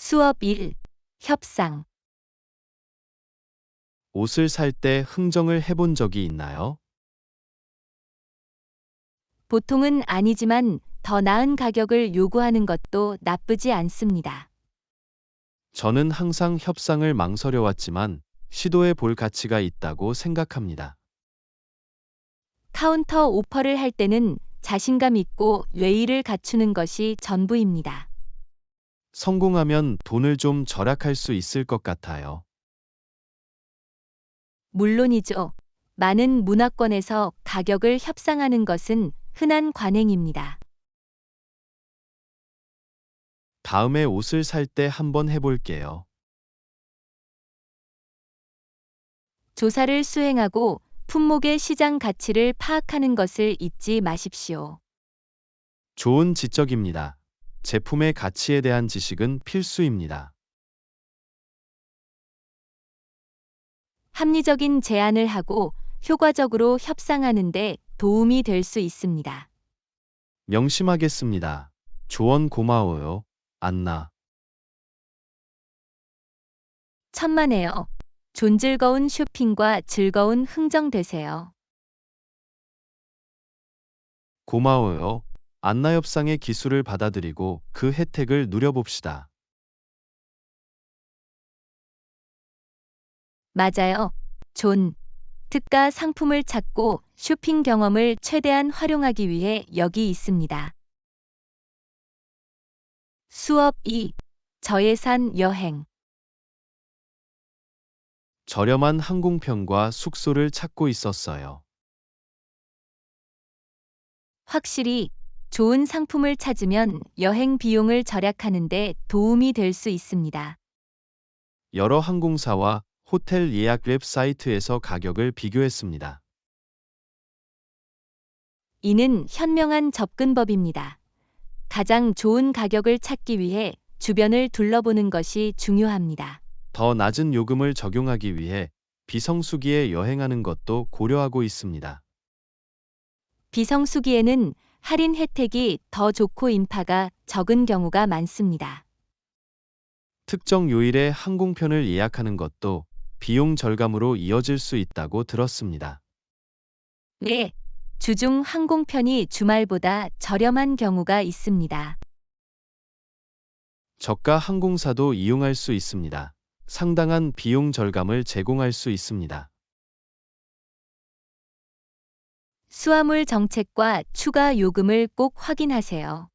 수업 1. 협상. 옷을 살 때 흥정을 해본 적이 있나요? 보통은 아니지만 더 나은 가격을 요구하는 것도 나쁘지 않습니다. 저는 항상 협상을 망설여왔지만 시도해 볼 가치가 있다고 생각합니다. 카운터 오퍼를 할 때는 자신감 있고 예의를 갖추는 것이 전부입니다. 성공하면 돈을 좀 절약할 수 있을 것 같아요. 물론이죠. 많은 문화권에서 가격을 협상하는 것은 흔한 관행입니다. 다음에 옷을 살 때 한번 해볼게요. 조사를 수행하고 품목의 시장 가치를 파악하는 것을 잊지 마십시오. 좋은 지적입니다. 제품의 가치에 대한 지식은 필수입니다. 합리적인 제안을 하고 효과적으로 협상하는 데 도움이 될 수 있습니다. 명심하겠습니다. 조언 고마워요, 안나. 천만에요. 존즐거운 쇼핑과 즐거운 흥정 되세요. 고마워요. 안나 협상의 기술을 받아들이고 그 혜택을 누려봅시다. 맞아요. 존. 특가 상품을 찾고 쇼핑 경험을 최대한 활용하기 위해 여기 있습니다. 수업 2. 저예산 여행. 저렴한 항공편과 숙소를 찾고 있었어요. 확실히 좋은 상품을 찾으면 여행 비용을 절약하는 데 도움이 될 수 있습니다. 여러 항공사와 호텔 예약 웹사이트에서 가격을 비교했습니다. 이는 현명한 접근법입니다. 가장 좋은 가격을 찾기 위해 주변을 둘러보는 것이 중요합니다. 더 낮은 요금을 적용하기 위해 비성수기에 여행하는 것도 고려하고 있습니다. 비성수기에는 할인 혜택이 더 좋고 인파가 적은 경우가 많습니다. 특정 요일에 항공편을 예약하는 것도 비용 절감으로 이어질 수 있다고 들었습니다. 네, 주중 항공편이 주말보다 저렴한 경우가 있습니다. 저가 항공사도 이용할 수 있습니다. 상당한 비용 절감을 제공할 수 있습니다. 수화물 정책과 추가 요금을 꼭 확인하세요.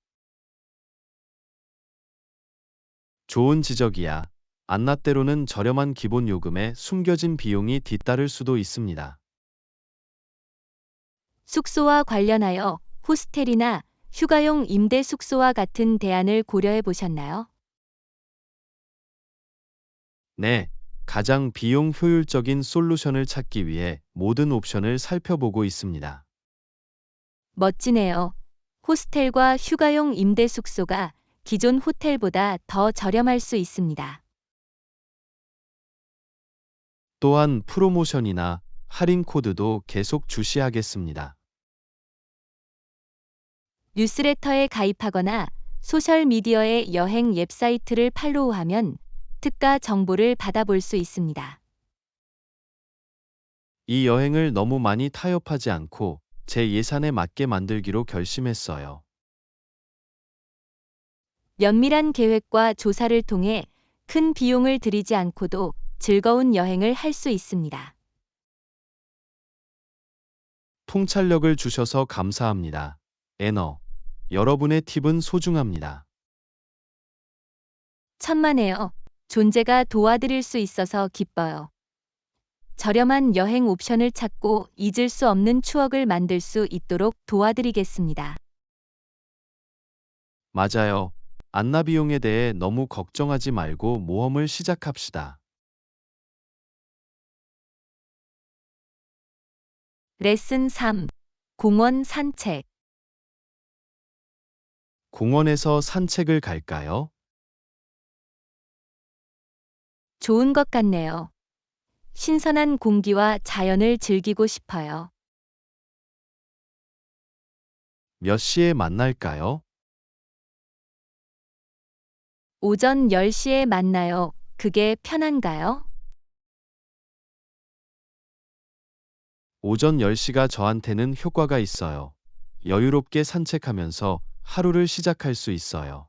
좋은 지적이야. 안나 때로는 저렴한 기본 요금에 숨겨진 비용이 뒤따를 수도 있습니다. 숙소와 관련하여 호스텔이나 휴가용 임대 숙소와 같은 대안을 고려해 보셨나요? 네, 가장 비용 효율적인 솔루션을 찾기 위해 모든 옵션을 살펴보고 있습니다. 멋지네요. 호스텔과 휴가용 임대 숙소가 기존 호텔보다 더 저렴할 수 있습니다. 또한 프로모션이나 할인 코드도 계속 주시하겠습니다. 뉴스레터에 가입하거나 소셜미디어의 여행 웹사이트를 팔로우하면 특가 정보를 받아볼 수 있습니다. 이 여행을 너무 많이 타협하지 않고 제 예산에 맞게 만들기로 결심했어요. 면밀한 계획과 조사를 통해 큰 비용을 들이지 않고도 즐거운 여행을 할 수 있습니다. 통찰력을 주셔서 감사합니다. 여러분의 팁은 소중합니다. 천만에요. 존재가 도와드릴 수 있어서 기뻐요. 저렴한 여행 옵션을 찾고 잊을 수 없는 추억을 만들 수 있도록 도와드리겠습니다. 맞아요. 안나 비용에 대해 너무 걱정하지 말고 모험을 시작합시다. 레슨 3. 공원 산책. 공원에서 산책을 갈까요? 좋은 것 같네요. 신선한 공기와 자연을 즐기고 싶어요. 몇 시에 만날까요? 오전 10시에 만나요. 그게 편한가요? 오전 10시가 저한테는 효과가 있어요. 여유롭게 산책하면서 하루를 시작할 수 있어요.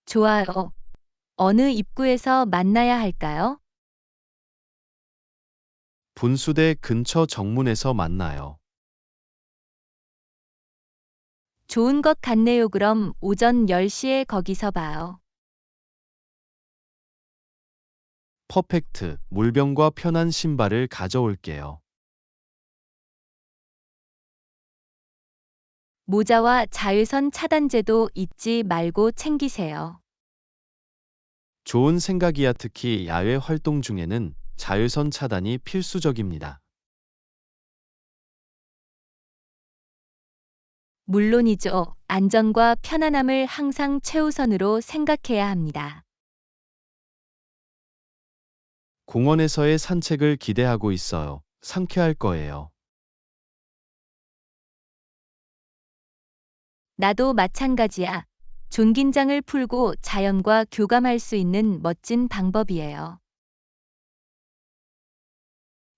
좋아요. 어느 입구에서 만나야 할까요? 분수대 근처 정문에서 만나요. 좋은 것 같네요. 그럼 오전 10시에 거기서 봐요. 퍼펙트. 물병과 편한 신발을 가져올게요. 모자와 자외선 차단제도 잊지 말고 챙기세요. 좋은 생각이야. 특히 야외 활동 중에는 자외선 차단이 필수적입니다. 물론이죠. 안전과 편안함을 항상 최우선으로 생각해야 합니다. 공원에서의 산책을 기대하고 있어요. 상쾌할 거예요. 나도 마찬가지야. 존긴장을 풀고 자연과 교감할 수 있는 멋진 방법이에요.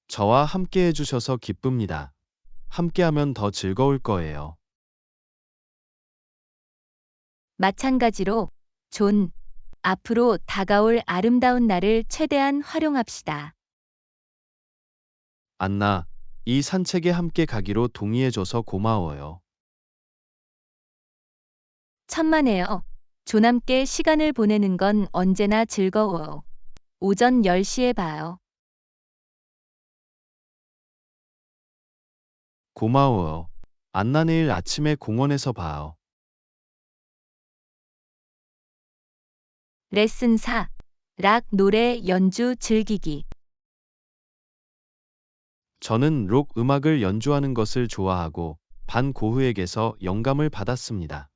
저와 함께 해주셔서 기쁩니다. 함께하면 더 즐거울 거예요. 마찬가지로, 존, 앞으로 다가올 아름다운 날을 최대한 활용합시다. 안나, 이 산책에 함께 가기로 동의해줘서 고마워요. 천만에요. 존함께 시간을 보내는 건 언제나 즐거워요. 오전 10시에 봐요. 고마워요. 안나 내일 아침에 공원에서 봐요. 레슨 4. 락 노래 연주 즐기기. 저는 록 음악을 연주하는 것을 좋아하고 반 고흐에게서 영감을 받았습니다.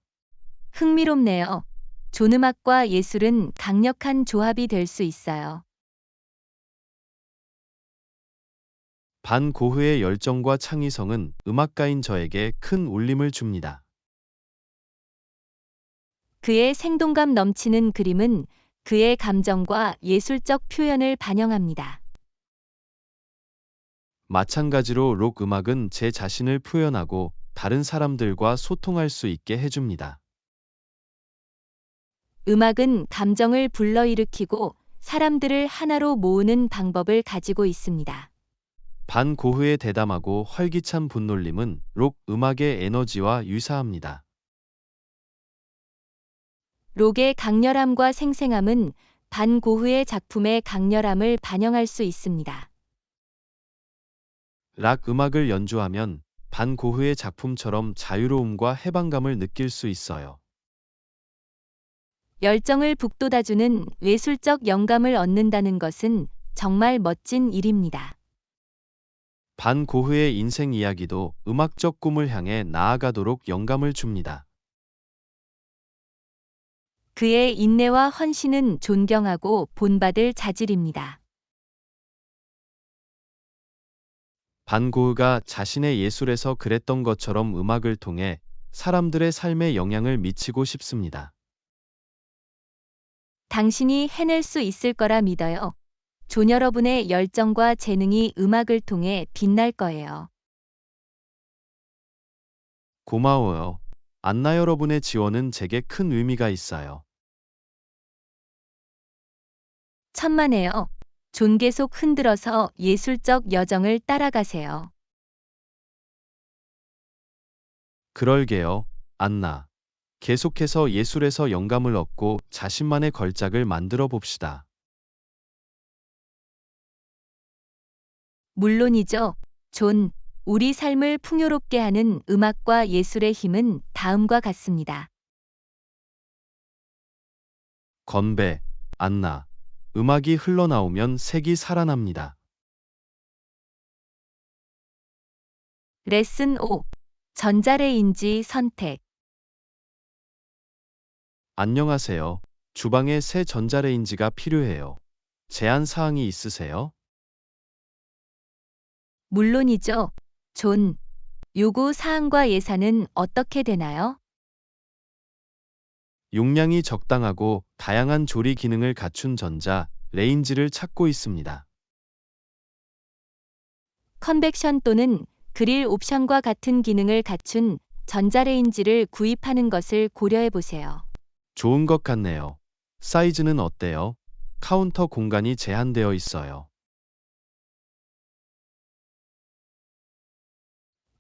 흥미롭네요. 존음악과 예술은 강력한 조합이 될 수 있어요. 반 고흐의 열정과 창의성은 음악가인 저에게 큰 울림을 줍니다. 그의 생동감 넘치는 그림은 그의 감정과 예술적 표현을 반영합니다. 마찬가지로 록 음악은 제 자신을 표현하고 다른 사람들과 소통할 수 있게 해줍니다. 음악은 감정을 불러일으키고 사람들을 하나로 모으는 방법을 가지고 있습니다. 반 고흐의 대담하고 활기찬 분놀림은 록 음악의 에너지와 유사합니다. 록의 강렬함과 생생함은 반 고흐의 작품의 강렬함을 반영할 수 있습니다. 락 음악을 연주하면 반 고흐의 작품처럼 자유로움과 해방감을 느낄 수 있어요. 열정을 북돋아주는 예술적 영감을 얻는다는 것은 정말 멋진 일입니다. 반 고흐의 인생 이야기도 음악적 꿈을 향해 나아가도록 영감을 줍니다. 그의 인내와 헌신은 존경하고 본받을 자질입니다. 반 고흐가 자신의 예술에서 그랬던 것처럼 음악을 통해 사람들의 삶에 영향을 미치고 싶습니다. 당신이 해낼 수 있을 거라 믿어요. 존 여러분의 열정과 재능이 음악을 통해 빛날 거예요. 고마워요. 안나 여러분의 지원은 제게 큰 의미가 있어요. 천만에요. 존 계속 흔들어서 예술적 여정을 따라가세요. 그럴게요, 안나. 계속해서 예술에서 영감을 얻고 자신만의 걸작을 만들어 봅시다. 물론이죠. 존, 우리 삶을 풍요롭게 하는 음악과 예술의 힘은 다음과 같습니다. 건배, 안나. 음악이 흘러나오면 색이 살아납니다. 레슨 5. 전자레인지 선택. 안녕하세요. 주방에 새 전자레인지가 필요해요. 제한 사항이 있으세요? 물론이죠. 존, 요구 사항과 예산은 어떻게 되나요? 용량이 적당하고 다양한 조리 기능을 갖춘 전자 레인지를 찾고 있습니다. 컨벡션 또는 그릴 옵션과 같은 기능을 갖춘 전자레인지를 구입하는 것을 고려해 보세요. 좋은 것 같네요. 사이즈는 어때요? 카운터 공간이 제한되어 있어요.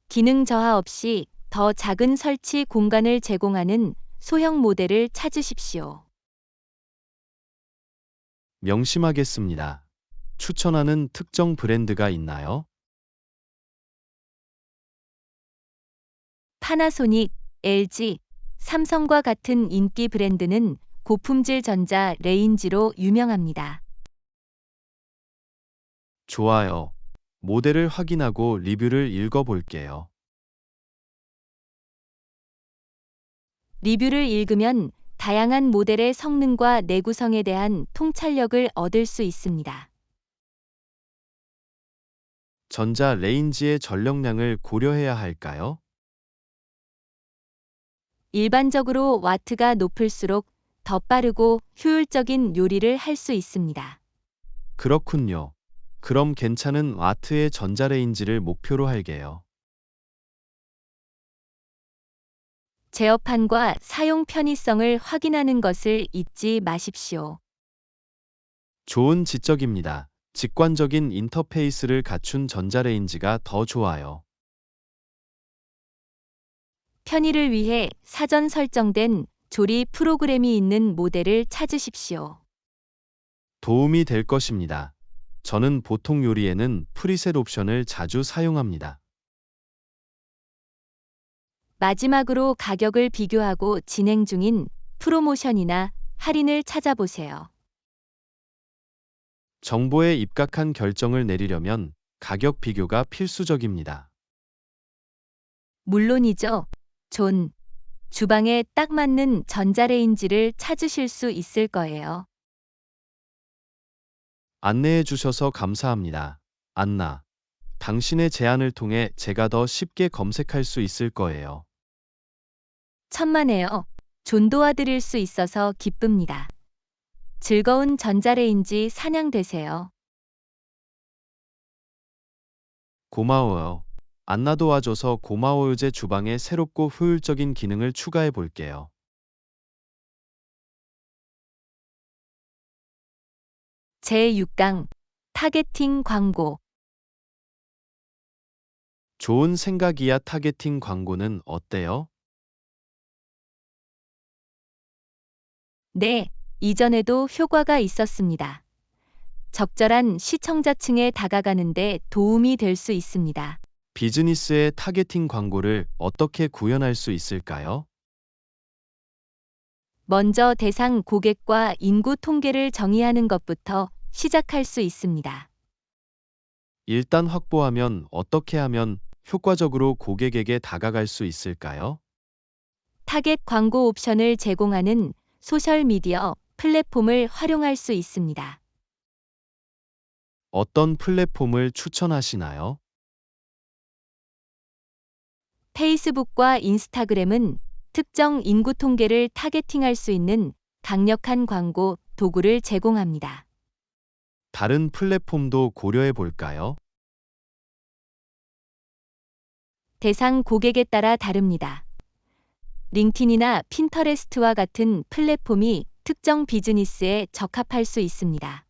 기능 저하 없이 더 작은 설치 공간을 제공하는 소형 모델을 찾으십시오. 명심하겠습니다. 추천하는 특정 브랜드가 있나요? 파나소닉, LG, 삼성과 같은 인기 브랜드는 고품질 전자 레인지로 유명합니다. 좋아요. 모델을 확인하고 리뷰를 읽어볼게요. 리뷰를 읽으면 다양한 모델의 성능과 내구성에 대한 통찰력을 얻을 수 있습니다. 전자 레인지의 전력량을 고려해야 할까요? 일반적으로 와트가 높을수록 더 빠르고 효율적인 요리를 할 수 있습니다. 그렇군요. 그럼 괜찮은 와트의 전자레인지를 목표로 할게요. 제어판과 사용 편의성을 확인하는 것을 잊지 마십시오. 좋은 지적입니다. 직관적인 인터페이스를 갖춘 전자레인지가 더 좋아요. 편의를 위해 사전 설정된 조리 프로그램이 있는 모델을 찾으십시오. 도움이 될 것입니다. 저는 보통 요리에는 프리셋 옵션을 자주 사용합니다. 마지막으로 가격을 비교하고 진행 중인 프로모션이나 할인을 찾아보세요. 정보에 입각한 결정을 내리려면 가격 비교가 필수적입니다. 물론이죠. 존, 주방에 딱 맞는 전자레인지를 찾으실 수 있을 거예요. 안내해 주셔서 감사합니다. 안나. 당신의 제안을 통해 제가 더 쉽게 검색할 수 있을 거예요. 천만에요. 존 도와드릴 수 있어서 기쁩니다. 즐거운 전자레인지 사냥 되세요. 고마워요. 안나 도와줘서 고마워요. 제 주방에 새롭고 효율적인 기능을 추가해 볼게요. 제6강 타겟팅 광고. 좋은 생각이야. 타겟팅 광고는 어때요? 네, 이전에도 효과가 있었습니다. 적절한 시청자층에 다가가는데 도움이 될 수 있습니다. 비즈니스의 타겟팅 광고를 어떻게 구현할 수 있을까요? 먼저 대상 고객과 인구 통계를 정의하는 것부터 시작할 수 있습니다. 일단 확보하면 어떻게 하면 효과적으로 고객에게 다가갈 수 있을까요? 타겟 광고 옵션을 제공하는 소셜미디어 플랫폼을 활용할 수 있습니다. 어떤 플랫폼을 추천하시나요? 페이스북과 인스타그램은 특정 인구 통계를 타겟팅할 수 있는 강력한 광고 도구를 제공합니다. 다른 플랫폼도 고려해 볼까요? 대상 고객에 따라 다릅니다. 링틴이나 핀터레스트와 같은 플랫폼이 특정 비즈니스에 적합할 수 있습니다.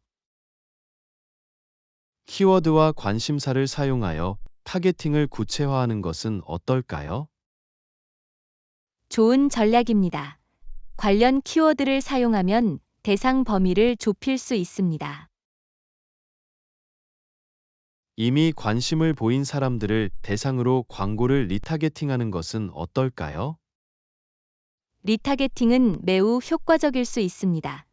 키워드와 관심사를 사용하여 타겟팅을 구체화하는 것은 어떨까요? 좋은 전략입니다. 관련 키워드를 사용하면 대상 범위를 좁힐 수 있습니다. 이미 관심을 보인 사람들을 대상으로 광고를 리타겟팅하는 것은 어떨까요? 리타겟팅은 매우 효과적일 수 있습니다.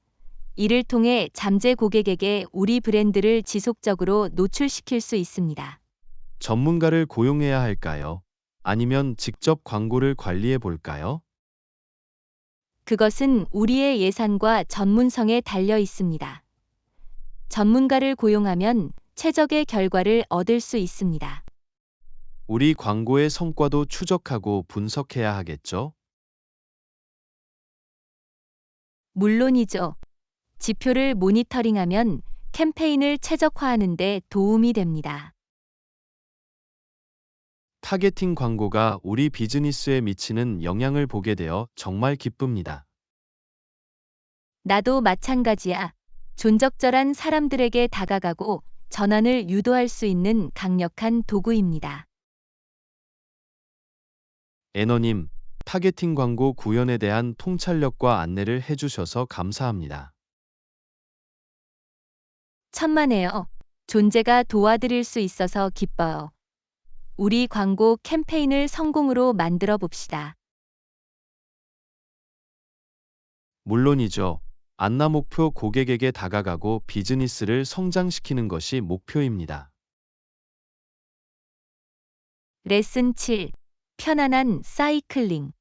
이를 통해 잠재 고객에게 우리 브랜드를 지속적으로 노출시킬 수 있습니다. 전문가를 고용해야 할까요? 아니면 직접 광고를 관리해 볼까요? 그것은 우리의 예산과 전문성에 달려 있습니다. 전문가를 고용하면 최적의 결과를 얻을 수 있습니다. 우리 광고의 성과도 추적하고 분석해야 하겠죠? 물론이죠. 지표를 모니터링하면 캠페인을 최적화하는 데 도움이 됩니다. 타겟팅 광고가 우리 비즈니스에 미치는 영향을 보게 되어 정말 기쁩니다. 나도 마찬가지야. 존적절한 사람들에게 다가가고 전환을 유도할 수 있는 강력한 도구입니다. 애너님, 타겟팅 광고 구현에 대한 통찰력과 안내를 해주셔서 감사합니다. 천만에요. 존재가 도와드릴 수 있어서 기뻐요. 우리 광고 캠페인을 성공으로 만들어 봅시다. 물론이죠. 안나 목표 고객에게 다가가고 비즈니스를 성장시키는 것이 목표입니다. 레슨 7. 편안한 사이클링.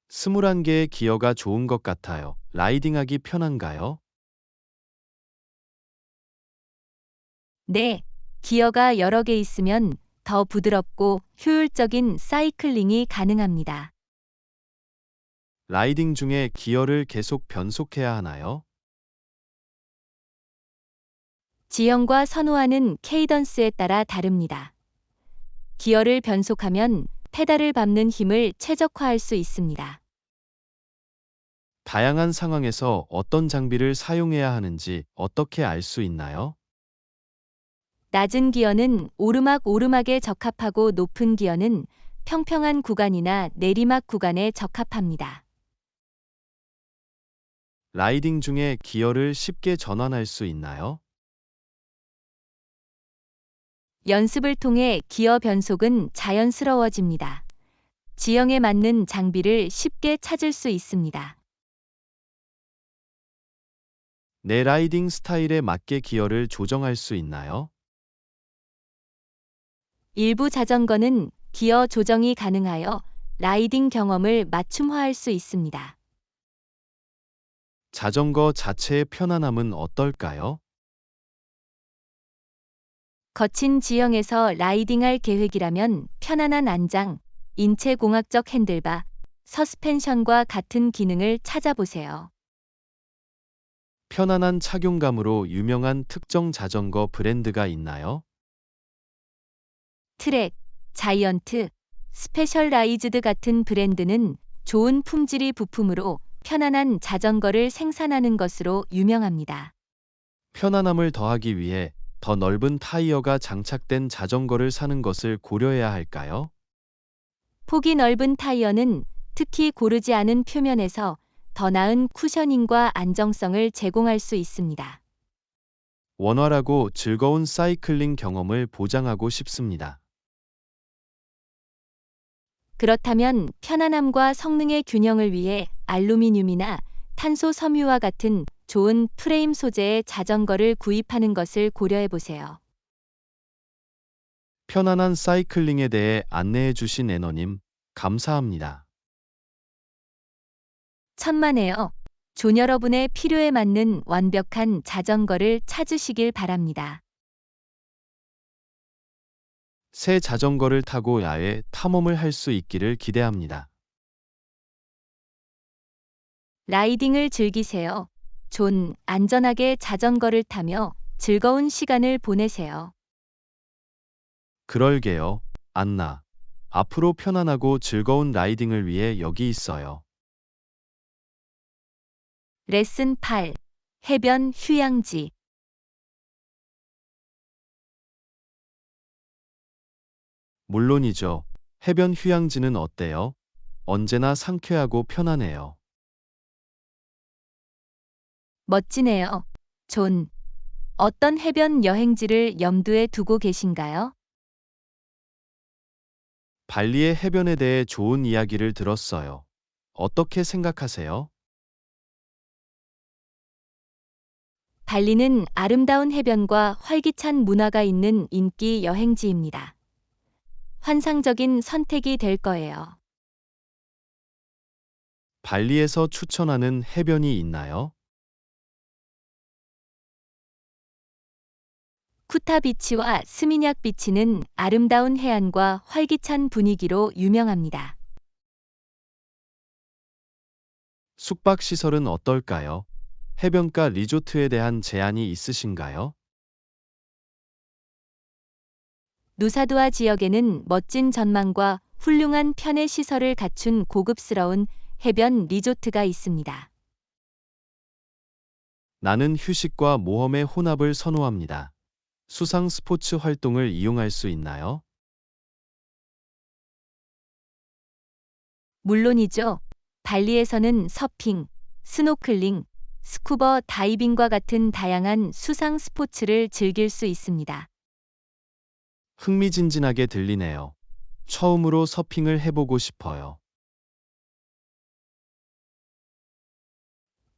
21개의 기어가 좋은 것 같아요. 라이딩하기 편한가요? 네, 기어가 여러 개 있으면 더 부드럽고 효율적인 사이클링이 가능합니다. 라이딩 중에 기어를 계속 변속해야 하나요? 지형과 선호하는 케이던스에 따라 다릅니다. 기어를 변속하면 페달을 밟는 힘을 최적화할 수 있습니다. 다양한 상황에서 어떤 장비를 사용해야 하는지 어떻게 알 수 있나요? 낮은 기어는 오르막에 적합하고 높은 기어는 평평한 구간이나 내리막 구간에 적합합니다. 라이딩 중에 기어를 쉽게 전환할 수 있나요? 연습을 통해 기어 변속은 자연스러워집니다. 지형에 맞는 장비를 쉽게 찾을 수 있습니다. 내 라이딩 스타일에 맞게 기어를 조정할 수 있나요? 일부 자전거는 기어 조정이 가능하여 라이딩 경험을 맞춤화할 수 있습니다. 자전거 자체의 편안함은 어떨까요? 거친 지형에서 라이딩할 계획이라면 편안한 안장, 인체공학적 핸들바, 서스펜션과 같은 기능을 찾아보세요. 편안한 착용감으로 유명한 특정 자전거 브랜드가 있나요? 트랙, 자이언트, 스페셜라이즈드 같은 브랜드는 좋은 품질의 부품으로 편안한 자전거를 생산하는 것으로 유명합니다. 편안함을 더하기 위해 더 넓은 타이어가 장착된 자전거를 사는 것을 고려해야 할까요? 폭이 넓은 타이어는 특히 고르지 않은 표면에서 더 나은 쿠셔닝과 안정성을 제공할 수 있습니다. 원활하고 즐거운 사이클링 경험을 보장하고 싶습니다. 그렇다면 편안함과 성능의 균형을 위해 알루미늄이나 탄소 섬유와 같은 좋은 프레임 소재의 자전거를 구입하는 것을 고려해 보세요. 편안한 사이클링에 대해 안내해 주신 애너님, 감사합니다. 천만에요. 존 여러분의 필요에 맞는 완벽한 자전거를 찾으시길 바랍니다. 새 자전거를 타고 야외 탐험을 할 수 있기를 기대합니다. 라이딩을 즐기세요. 존, 안전하게 자전거를 타며 즐거운 시간을 보내세요. 그럴게요, 안나. 앞으로 편안하고 즐거운 라이딩을 위해 여기 있어요. 레슨 8. 해변 휴양지. 물론이죠. 해변 휴양지는 어때요? 언제나 상쾌하고 편안해요. 멋지네요. 존, 어떤 해변 여행지를 염두에 두고 계신가요? 발리의 해변에 대해 좋은 이야기를 들었어요. 어떻게 생각하세요? 발리는 아름다운 해변과 활기찬 문화가 있는 인기 여행지입니다. 환상적인 선택이 될 거예요. 발리에서 추천하는 해변이 있나요? 쿠타 비치와 스미냑 비치는 아름다운 해안과 활기찬 분위기로 유명합니다. 숙박시설은 어떨까요? 해변가 리조트에 대한 제안이 있으신가요? 누사두아 지역에는 멋진 전망과 훌륭한 편의 시설을 갖춘 고급스러운 해변 리조트가 있습니다. 나는 휴식과 모험의 혼합을 선호합니다. 수상 스포츠 활동을 이용할 수 있나요? 물론이죠. 발리에서는 서핑, 스노클링, 스쿠버 다이빙과 같은 다양한 수상 스포츠를 즐길 수 있습니다. 흥미진진하게 들리네요. 처음으로 서핑을 해보고 싶어요.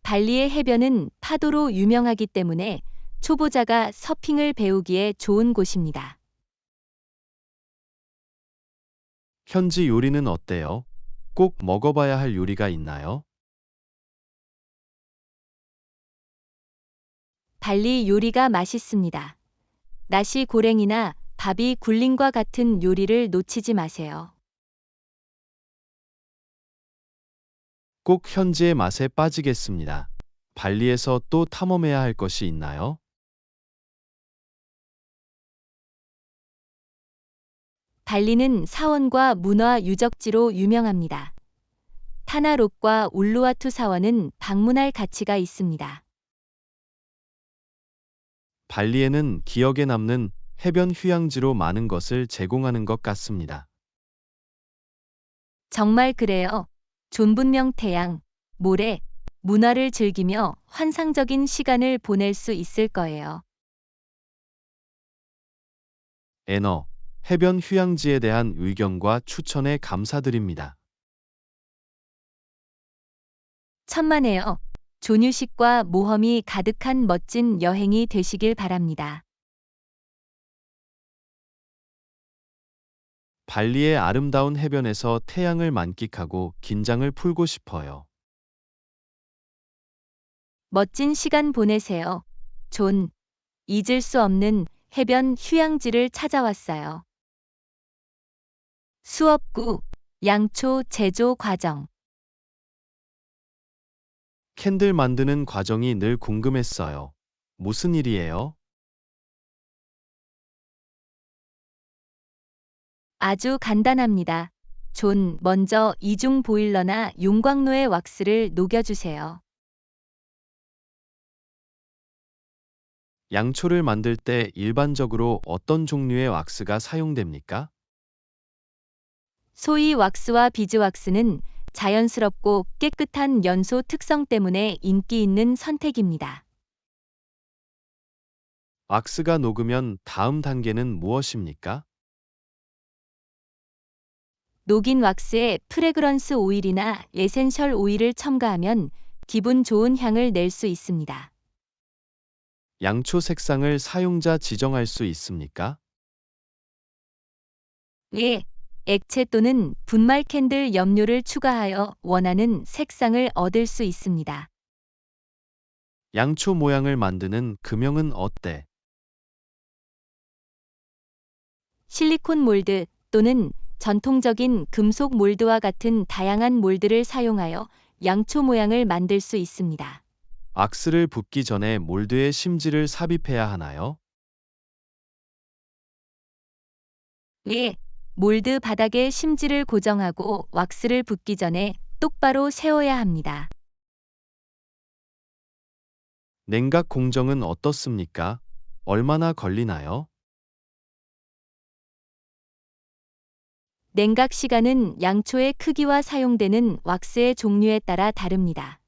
발리의 해변은 파도로 유명하기 때문에 초보자가 서핑을 배우기에 좋은 곳입니다. 현지 요리는 어때요? 꼭 먹어봐야 할 요리가 있나요? 발리 요리가 맛있습니다. 나시 고랭이나 바비 굴링과 같은 요리를 놓치지 마세요. 꼭 현지의 맛에 빠지겠습니다. 발리에서 또 탐험해야 할 것이 있나요? 발리는 사원과 문화 유적지로 유명합니다. 타나롯과 울루와투 사원은 방문할 가치가 있습니다. 발리에는 기억에 남는 해변 휴양지로 많은 것을 제공하는 것 같습니다. 정말 그래요. 존분명 태양, 모래, 문화를 즐기며 환상적인 시간을 보낼 수 있을 거예요. 애너, 해변 휴양지에 대한 의견과 추천에 감사드립니다. 천만에요. 존유식과 모험이 가득한 멋진 여행이 되시길 바랍니다. 발리의 아름다운 해변에서 태양을 만끽하고 긴장을 풀고 싶어요. 멋진 시간 보내세요. 존, 잊을 수 없는 해변 휴양지를 찾아왔어요. 수업 9. 양초 제조 과정. 캔들 만드는 과정이 늘 궁금했어요. 무슨 일이에요? 아주 간단합니다. 존, 먼저 이중 보일러나 용광로에 왁스를 녹여주세요. 양초를 만들 때 일반적으로 어떤 종류의 왁스가 사용됩니까? 소이 왁스와 비즈 왁스는 자연스럽고 깨끗한 연소 특성 때문에 인기 있는 선택입니다. 왁스가 녹으면 다음 단계는 무엇입니까? 녹인 왁스에 프레그런스 오일이나 에센셜 오일을 첨가하면 기분 좋은 향을 낼 수 있습니다. 양초 색상을 사용자 지정할 수 있습니까? 예, 액체 또는 분말 캔들 염료를 추가하여 원하는 색상을 얻을 수 있습니다. 양초 모양을 만드는 금형은 어때? 실리콘 몰드 또는 전통적인 금속 몰드와 같은 다양한 몰드를 사용하여 양초 모양을 만들 수 있습니다. 왁스를 붓기 전에 몰드에 심지를 삽입해야 하나요? 예, 몰드 바닥에 심지를 고정하고 왁스를 붓기 전에 똑바로 세워야 합니다. 냉각 공정은 어떻습니까? 얼마나 걸리나요? 냉각 시간은 양초의 크기와 사용되는 왁스의 종류에 따라 다릅니다.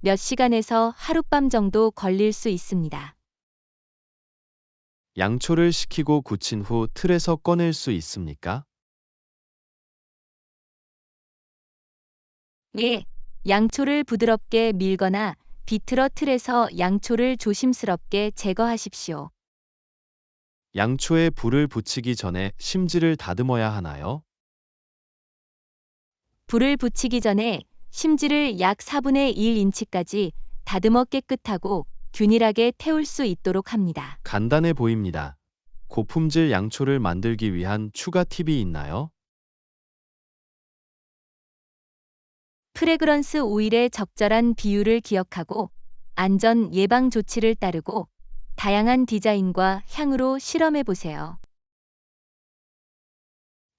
몇 시간에서 하룻밤 정도 걸릴 수 있습니다. 양초를 식히고 굳힌 후 틀에서 꺼낼 수 있습니까? 예, 양초를 부드럽게 밀거나 비틀어 틀에서 양초를 조심스럽게 제거하십시오. 양초에 불을 붙이기 전에 심지를 다듬어야 하나요? 불을 붙이기 전에 심지를 약 4분의 1인치까지 다듬어 깨끗하고 균일하게 태울 수 있도록 합니다. 간단해 보입니다. 고품질 양초를 만들기 위한 추가 팁이 있나요? 프레그런스 오일의 적절한 비율을 기억하고 안전 예방 조치를 따르고 다양한 디자인과 향으로 실험해 보세요.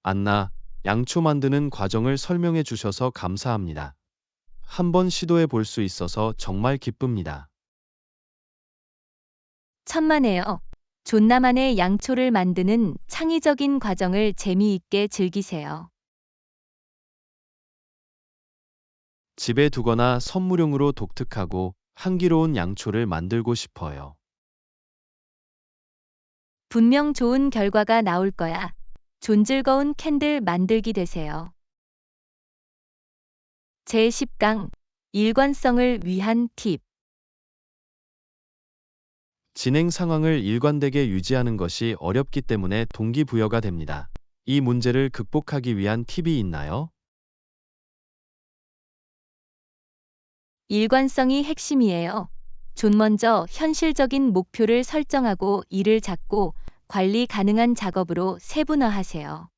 안나, 양초 만드는 과정을 설명해 주셔서 감사합니다. 한번 시도해 볼 수 있어서 정말 기쁩니다. 천만에요. 존나만의 양초를 만드는 창의적인 과정을 재미있게 즐기세요. 집에 두거나 선물용으로 독특하고 향기로운 양초를 만들고 싶어요. 분명 좋은 결과가 나올 거야. 존즐거운 캔들 만들기 되세요. 제10강 일관성을 위한 팁. 진행 상황을 일관되게 유지하는 것이 어렵기 때문에 동기부여가 됩니다. 이 문제를 극복하기 위한 팁이 있나요? 일관성이 핵심이에요. 존 먼저 현실적인 목표를 설정하고 이를 잡고 관리 가능한 작업으로 세분화하세요.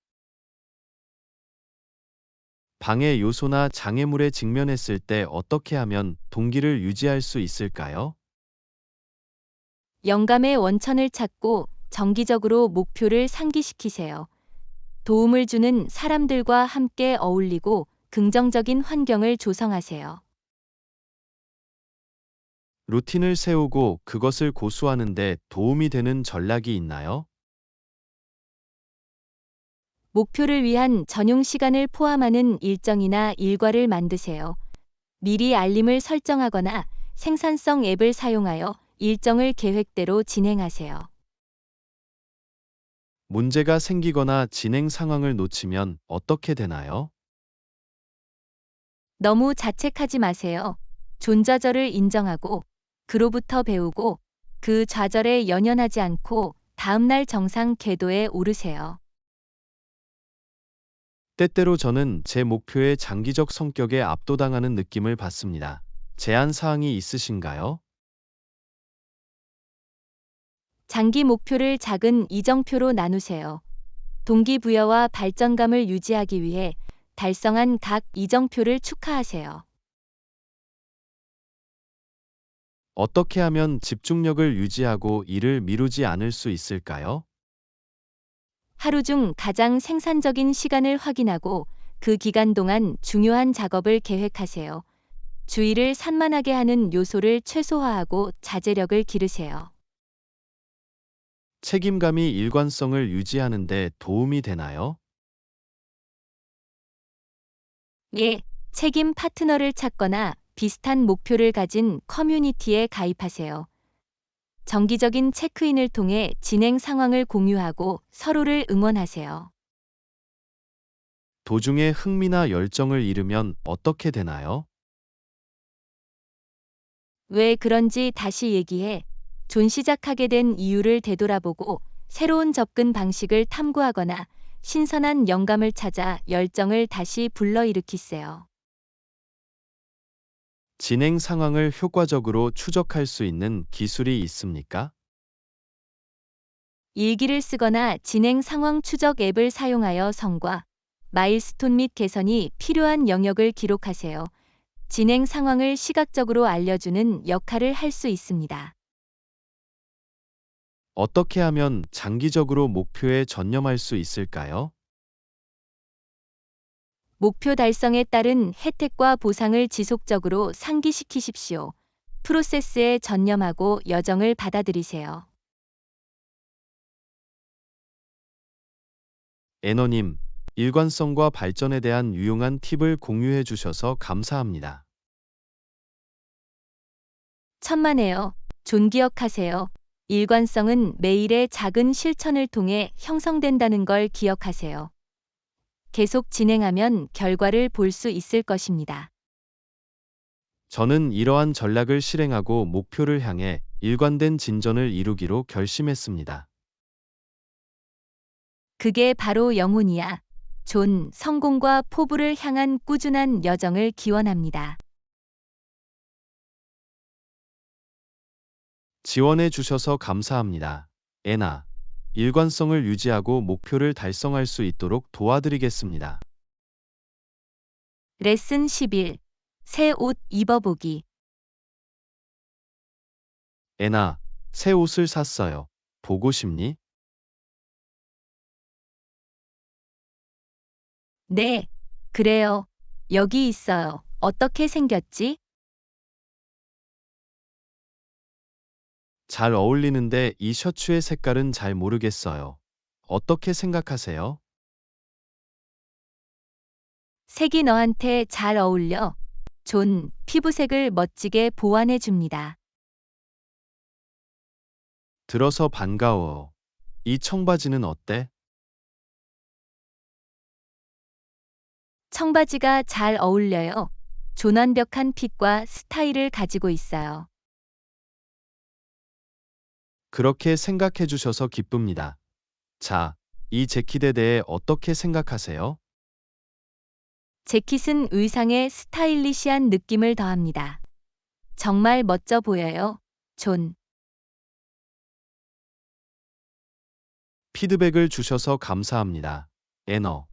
방해 요소나 장애물에 직면했을 때 어떻게 하면 동기를 유지할 수 있을까요? 영감의 원천을 찾고 정기적으로 목표를 상기시키세요. 도움을 주는 사람들과 함께 어울리고 긍정적인 환경을 조성하세요. 루틴을 세우고 그것을 고수하는데 도움이 되는 전략이 있나요? 목표를 위한 전용 시간을 포함하는 일정이나 일과를 만드세요. 미리 알림을 설정하거나 생산성 앱을 사용하여 일정을 계획대로 진행하세요. 문제가 생기거나 진행 상황을 놓치면 어떻게 되나요? 너무 자책하지 마세요. 존좌절을 인정하고 그로부터 배우고 그 좌절에 연연하지 않고 다음날 정상 궤도에 오르세요. 때때로 저는 제 목표의 장기적 성격에 압도당하는 느낌을 받습니다. 제안 사항이 있으신가요? 장기 목표를 작은 이정표로 나누세요. 동기부여와 발전감을 유지하기 위해 달성한 각 이정표를 축하하세요. 어떻게 하면 집중력을 유지하고 일을 미루지 않을 수 있을까요? 하루 중 가장 생산적인 시간을 확인하고 그 기간 동안 중요한 작업을 계획하세요. 주의를 산만하게 하는 요소를 최소화하고 자제력을 기르세요. 책임감이 일관성을 유지하는 데 도움이 되나요? 예, 책임 파트너를 찾거나 비슷한 목표를 가진 커뮤니티에 가입하세요. 정기적인 체크인을 통해 진행 상황을 공유하고 서로를 응원하세요. 도중에 흥미나 열정을 잃으면 어떻게 되나요? 왜 그런지 다시 얘기해. 존 시작하게 된 이유를 되돌아보고 새로운 접근 방식을 탐구하거나 신선한 영감을 찾아 열정을 다시 불러일으키세요. 진행 상황을 효과적으로 추적할 수 있는 기술이 있습니까? 일기를 쓰거나 진행 상황 추적 앱을 사용하여 성과, 마일스톤 및 개선이 필요한 영역을 기록하세요. 진행 상황을 시각적으로 알려주는 역할을 할 수 있습니다. 어떻게 하면 장기적으로 목표에 전념할 수 있을까요? 목표 달성에 따른 혜택과 보상을 지속적으로 상기시키십시오. 프로세스에 전념하고 여정을 받아들이세요. 애너님, 일관성과 발전에 대한 유용한 팁을 공유해 주셔서 감사합니다. 천만에요. 존기억하세요. 일관성은 매일의 작은 실천을 통해 형성된다는 걸 기억하세요. 계속 진행하면 결과를 볼 수 있을 것입니다. 저는 이러한 전략을 실행하고 목표를 향해 일관된 진전을 이루기로 결심했습니다. 그게 바로 영혼이야. 존, 성공과 포부를 향한 꾸준한 여정을 기원합니다. 지원해 주셔서 감사합니다. 애나, 일관성을 유지하고 목표를 달성할 수 있도록 도와드리겠습니다. 레슨 11. 새 옷 입어보기. 애나, 새 옷을 샀어요. 보고 싶니? 네, 그래요. 여기 있어요. 어떻게 생겼지? 잘 어울리는데 이 셔츠의 색깔은 잘 모르겠어요. 어떻게 생각하세요? 색이 너한테 잘 어울려. 존, 피부색을 멋지게 보완해 줍니다. 들어서 반가워. 이 청바지는 어때? 청바지가 잘 어울려요. 존 완벽한 핏과 스타일을 가지고 있어요. 그렇게 생각해 주셔서 기쁩니다. 자, 이 재킷에 대해 어떻게 생각하세요? 재킷은 의상에 스타일리시한 느낌을 더합니다. 정말 멋져 보여요. 존. 피드백을 주셔서 감사합니다. 애너.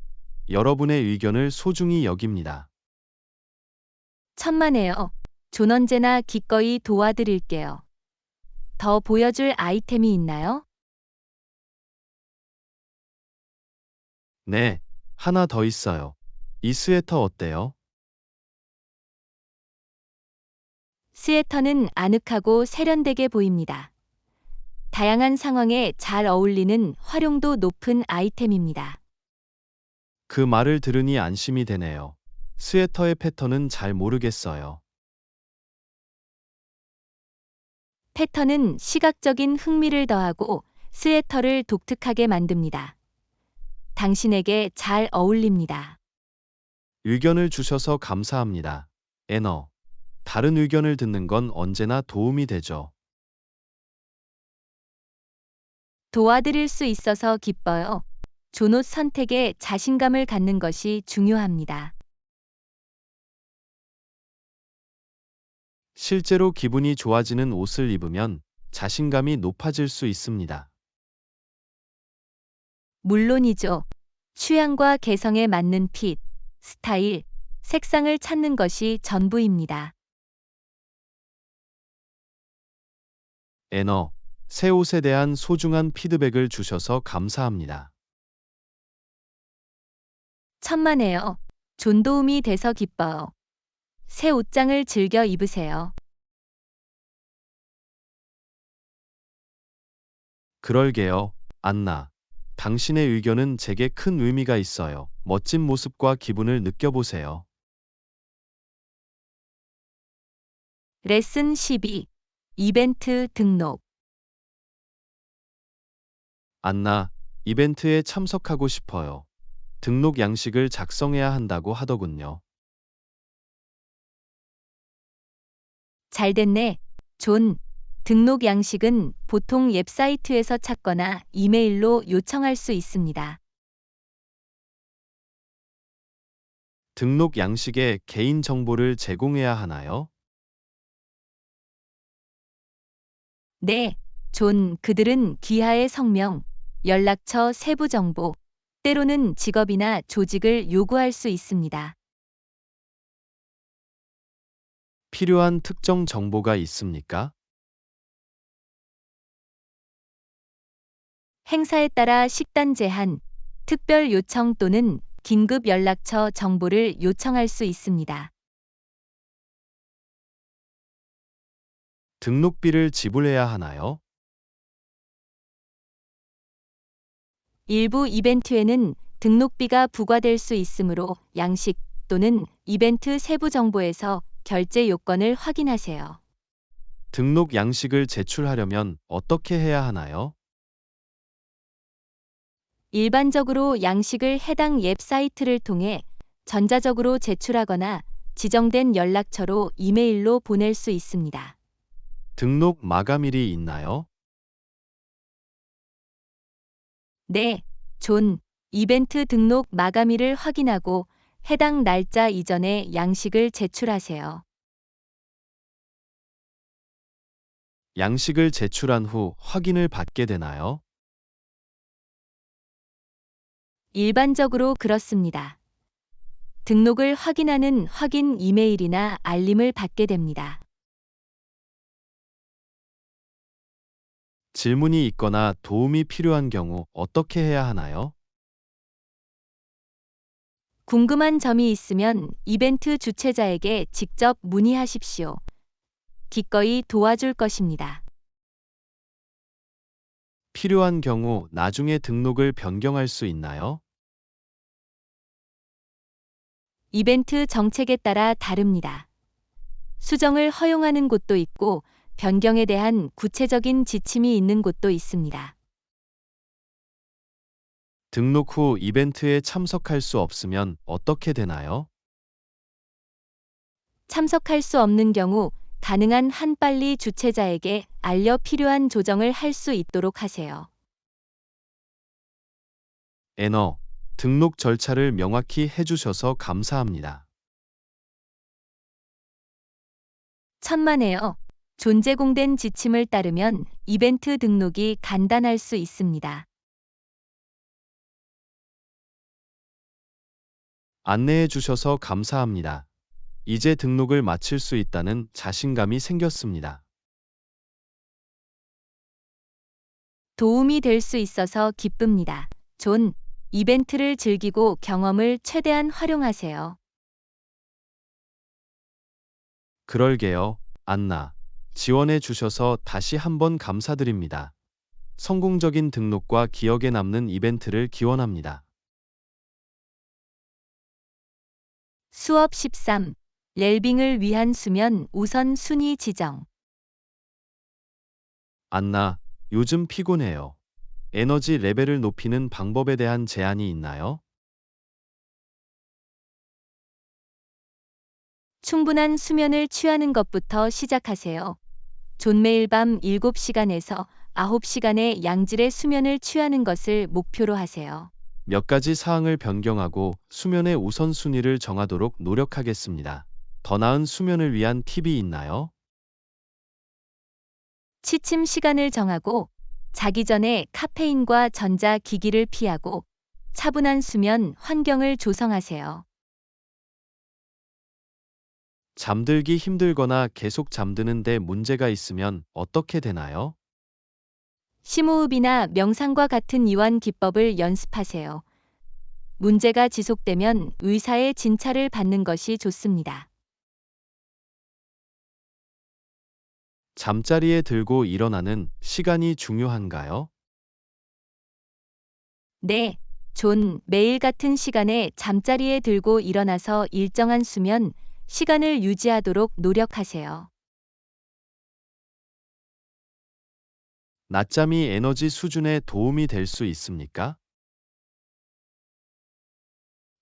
여러분의 의견을 소중히 여깁니다. 천만에요. 존 언제나 기꺼이 도와드릴게요. 더 보여줄 아이템이 있나요? 네, 하나 더 있어요. 이 스웨터 어때요? 스웨터는 아늑하고 세련되게 보입니다. 다양한 상황에 잘 어울리는 활용도 높은 아이템입니다. 그 말을 들으니 안심이 되네요. 스웨터의 패턴은 잘 모르겠어요. 패턴은 시각적인 흥미를 더하고 스웨터를 독특하게 만듭니다. 당신에게 잘 어울립니다. 의견을 주셔서 감사합니다. 애너. 다른 의견을 듣는 건 언제나 도움이 되죠. 도와드릴 수 있어서 기뻐요. 존 옷 선택에 자신감을 갖는 것이 중요합니다. 실제로 기분이 좋아지는 옷을 입으면 자신감이 높아질 수 있습니다. 물론이죠. 취향과 개성에 맞는 핏, 스타일, 색상을 찾는 것이 전부입니다. 애너. 새 옷에 대한 소중한 피드백을 주셔서 감사합니다. 천만에요. 존 도움이 돼서 기뻐요. 새 옷장을 즐겨 입으세요. 그럴게요, 안나. 당신의 의견은 제게 큰 의미가 있어요. 멋진 모습과 기분을 느껴보세요. 레슨 12. 이벤트 등록. 안나, 이벤트에 참석하고 싶어요. 등록 양식을 작성해야 한다고 하더군요. 잘 됐네. 존. 등록 양식은 보통 웹사이트에서 찾거나 이메일로 요청할 수 있습니다. 등록 양식에 개인 정보를 제공해야 하나요? 네, 존, 그들은 귀하의 성명, 연락처 세부 정보, 때로는 직업이나 조직을 요구할 수 있습니다. 필요한 특정 정보가 있습니까? 행사에 따라 식단 제한, 특별 요청 또는 긴급 연락처 정보를 요청할 수 있습니다. 등록비를 지불해야 하나요? 일부 이벤트에는 등록비가 부과될 수 있으므로 양식 또는 이벤트 세부 정보에서 결제 요건을 확인하세요. 등록 양식을 제출하려면 어떻게 해야 하나요? 일반적으로 양식을 해당 웹사이트를 통해 전자적으로 제출하거나 지정된 연락처로 이메일로 보낼 수 있습니다. 등록 마감일이 있나요? 네, 존, 이벤트 등록 마감일을 확인하고 해당 날짜 이전에 양식을 제출하세요. 양식을 제출한 후 확인을 받게 되나요? 일반적으로 그렇습니다. 등록을 확인하는 확인 이메일이나 알림을 받게 됩니다. 질문이 있거나 도움이 필요한 경우 어떻게 해야 하나요? 궁금한 점이 있으면 이벤트 주최자에게 직접 문의하십시오. 기꺼이 도와줄 것입니다. 필요한 경우 나중에 등록을 변경할 수 있나요? 이벤트 정책에 따라 다릅니다. 수정을 허용하는 곳도 있고 변경에 대한 구체적인 지침이 있는 곳도 있습니다. 등록 후 이벤트에 참석할 수 없으면 어떻게 되나요? 참석할 수 없는 경우 가능한 한 빨리 주최자에게 알려 필요한 조정을 할 수 있도록 하세요. 애너, 등록 절차를 명확히 해주셔서 감사합니다. 천만에요. 존재공된 지침을 따르면 이벤트 등록이 간단할 수 있습니다. 안내해 주셔서 감사합니다. 이제 등록을 마칠 수 있다는 자신감이 생겼습니다. 도움이 될 수 있어서 기쁩니다. 존, 이벤트를 즐기고 경험을 최대한 활용하세요. 그럴게요, 안나. 지원해 주셔서 다시 한번 감사드립니다. 성공적인 등록과 기억에 남는 이벤트를 기원합니다. 수업 13. 렐빙을 위한 수면 우선 순위 지정. 안나, 요즘 피곤해요. 에너지 레벨을 높이는 방법에 대한 제안이 있나요? 충분한 수면을 취하는 것부터 시작하세요. 존 매일 밤 7시간에서 9시간의 양질의 수면을 취하는 것을 목표로 하세요. 몇 가지 사항을 변경하고 수면의 우선순위를 정하도록 노력하겠습니다. 더 나은 수면을 위한 팁이 있나요? 취침 시간을 정하고 자기 전에 카페인과 전자기기를 피하고 차분한 수면 환경을 조성하세요. 잠들기 힘들거나 계속 잠드는 데 문제가 있으면 어떻게 되나요? 심호흡이나 명상과 같은 이완 기법을 연습하세요. 문제가 지속되면 의사의 진찰을 받는 것이 좋습니다. 잠자리에 들고 일어나는 시간이 중요한가요? 네, 존 매일 같은 시간에 잠자리에 들고 일어나서 일정한 수면 시간을 유지하도록 노력하세요. 낮잠이 에너지 수준에 도움이 될 수 있습니까?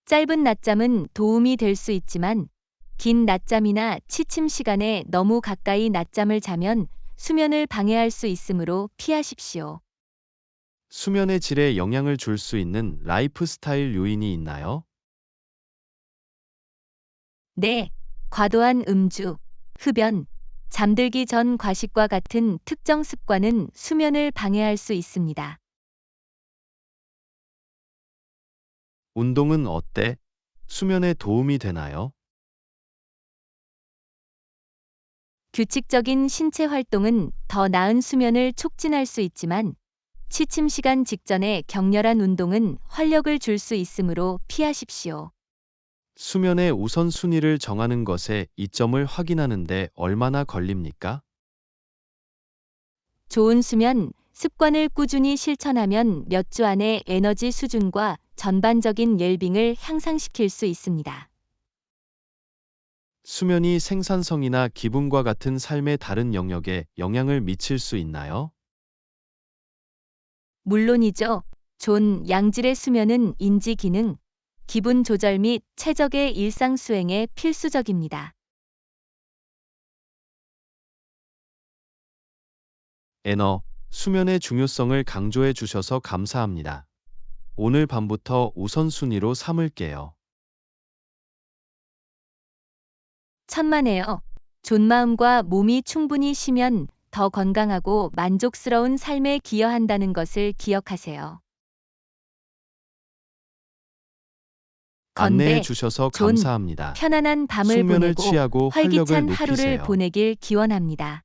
짧은 낮잠은 도움이 될 수 있지만 긴 낮잠이나 취침 시간에 너무 가까이 낮잠을 자면 수면을 방해할 수 있으므로 피하십시오. 수면의 질에 영향을 줄 수 있는 라이프 스타일 요인이 있나요? 네, 과도한 음주, 흡연, 잠들기 전 과식과 같은 특정 습관은 수면을 방해할 수 있습니다. 운동은 어때? 수면에 도움이 되나요? 규칙적인 신체 활동은 더 나은 수면을 촉진할 수 있지만 취침 시간 직전에 격렬한 운동은 활력을 줄 수 있으므로 피하십시오. 수면의 우선순위를 정하는 것에 이점을 확인하는 데 얼마나 걸립니까? 좋은 수면 습관을 꾸준히 실천하면 몇 주 안에 에너지 수준과 전반적인 웰빙을 향상시킬 수 있습니다. 수면이 생산성이나 기분과 같은 삶의 다른 영역에 영향을 미칠 수 있나요? 물론이죠. 존 양질의 수면은 인지 기능, 기분 조절 및 최적의 일상 수행에 필수적입니다. 애너, 수면의 중요성을 강조해 주셔서 감사합니다. 오늘 밤부터 우선순위로 삼을게요. 천만에요. 존 마음과 몸이 충분히 쉬면 더 건강하고 만족스러운 삶에 기여한다는 것을 기억하세요. 안내해 건배, 주셔서 존, 감사합니다. 편안한 밤을 숙면을 보내고 취하고 활력을 활기찬 하루를 높이세요. 보내길 기원합니다.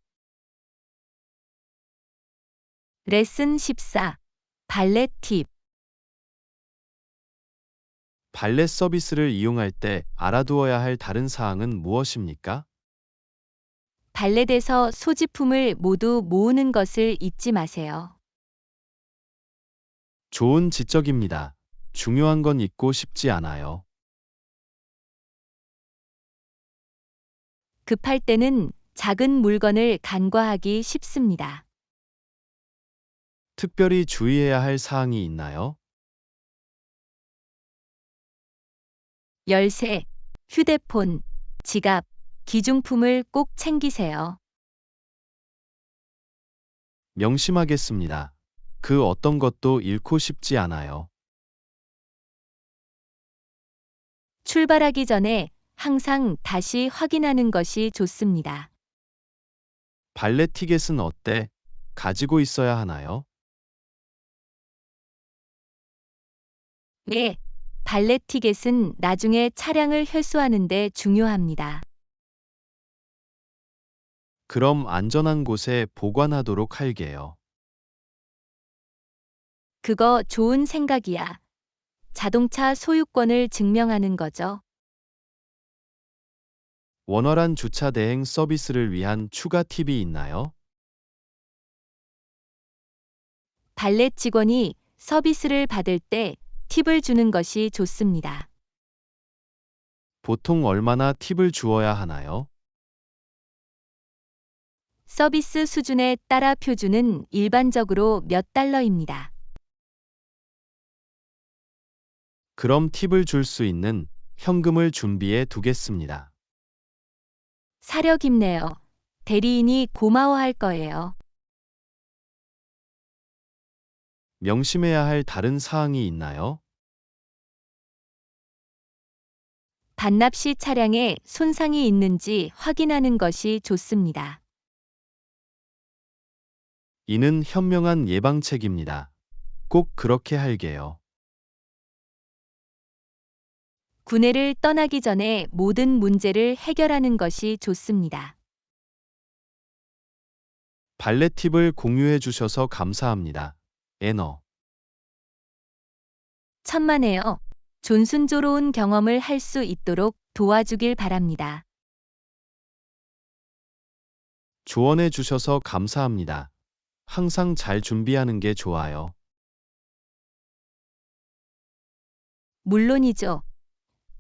레슨 14. 발렛 팁. 발렛 서비스를 이용할 때 알아두어야 할 다른 사항은 무엇입니까? 발렛에서 소지품을 모두 모으는 것을 잊지 마세요. 좋은 지적입니다. 중요한 건 잊고 싶지 않아요. 급할 때는 작은 물건을 간과하기 쉽습니다. 특별히 주의해야 할 사항이 있나요? 열쇠, 휴대폰, 지갑, 기중품을 꼭 챙기세요. 명심하겠습니다. 그 어떤 것도 잃고 싶지 않아요. 출발하기 전에 항상 다시 확인하는 것이 좋습니다. 발렛 티켓은 어때? 가지고 있어야 하나요? 네, 발렛 티켓은 나중에 차량을 회수하는 데 중요합니다. 그럼 안전한 곳에 보관하도록 할게요. 그거 좋은 생각이야. 자동차 소유권을 증명하는 거죠. 원활한 주차 대행 서비스를 위한 추가 팁이 있나요? 발렛 직원이 서비스를 받을 때 팁을 주는 것이 좋습니다. 보통 얼마나 팁을 주어야 하나요? 서비스 수준에 따라 표준은 일반적으로 몇 달러입니다. 그럼 팁을 줄 수 있는 현금을 준비해 두겠습니다. 사려 깊네요. 대리인이 고마워할 거예요. 명심해야 할 다른 사항이 있나요? 반납 시 차량에 손상이 있는지 확인하는 것이 좋습니다. 이는 현명한 예방책입니다. 꼭 그렇게 할게요. 구내를 떠나기 전에 모든 문제를 해결하는 것이 좋습니다. 발렛 팁을 공유해 주셔서 감사합니다. 애너. 천만에요. 존순조로운 경험을 할 수 있도록 도와주길 바랍니다. 조언해 주셔서 감사합니다. 항상 잘 준비하는 게 좋아요. 물론이죠.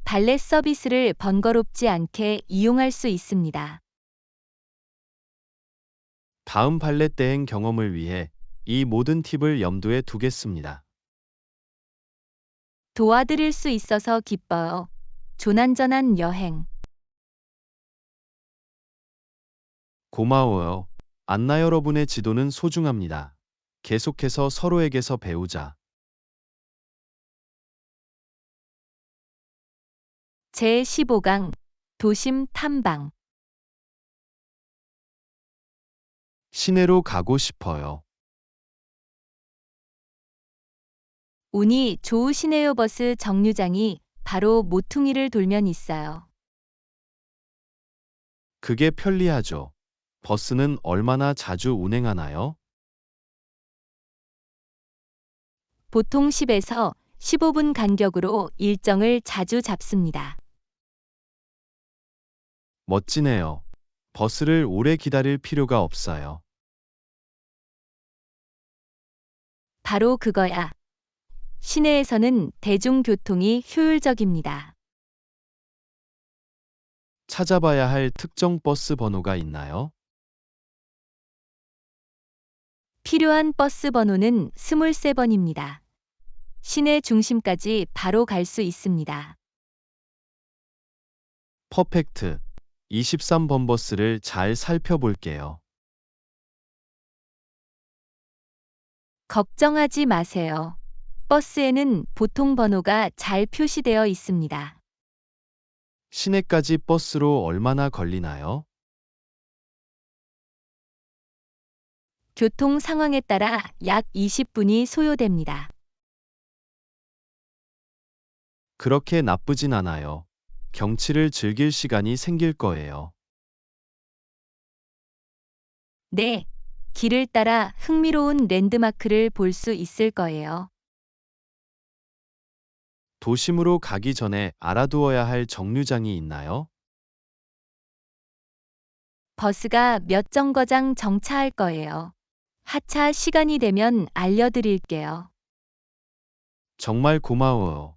발렛 서비스를 번거롭지 않게 이용할 수 있습니다. 다음 발렛 대행 경험을 위해 이 모든 팁을 염두에 두겠습니다. 도와드릴 수 있어서 기뻐요. 조난전한 여행. 고마워요. 안나 여러분의 지도는 소중합니다. 계속해서 서로에게서 배우자. 제15강 도심 탐방. 시내로 가고 싶어요. 운이 좋으시네요. 버스 정류장이 바로 모퉁이를 돌면 있어요. 그게 편리하죠. 버스는 얼마나 자주 운행하나요? 보통 10에서 15분 간격으로 일정을 자주 잡습니다. 멋지네요. 버스를 오래 기다릴 필요가 없어요. 바로 그거야. 시내에서는 대중교통이 효율적입니다. 찾아봐야 할 특정 버스 번호가 있나요? 필요한 버스 번호는 23번입니다. 시내 중심까지 바로 갈 수 있습니다. 퍼펙트. 23번 버스를 잘 살펴볼게요. 걱정하지 마세요. 버스에는 보통 번호가 잘 표시되어 있습니다. 시내까지 버스로 얼마나 걸리나요? 교통 상황에 따라 약 20분이 소요됩니다. 그렇게 나쁘진 않아요. 경치를 즐길 시간이 생길 거예요. 네. 길을 따라 흥미로운 랜드마크를 볼 수 있을 거예요. 도심으로 가기 전에 알아두어야 할 정류장이 있나요? 버스가 몇 정거장 정차할 거예요. 하차 시간이 되면 알려드릴게요. 정말 고마워요.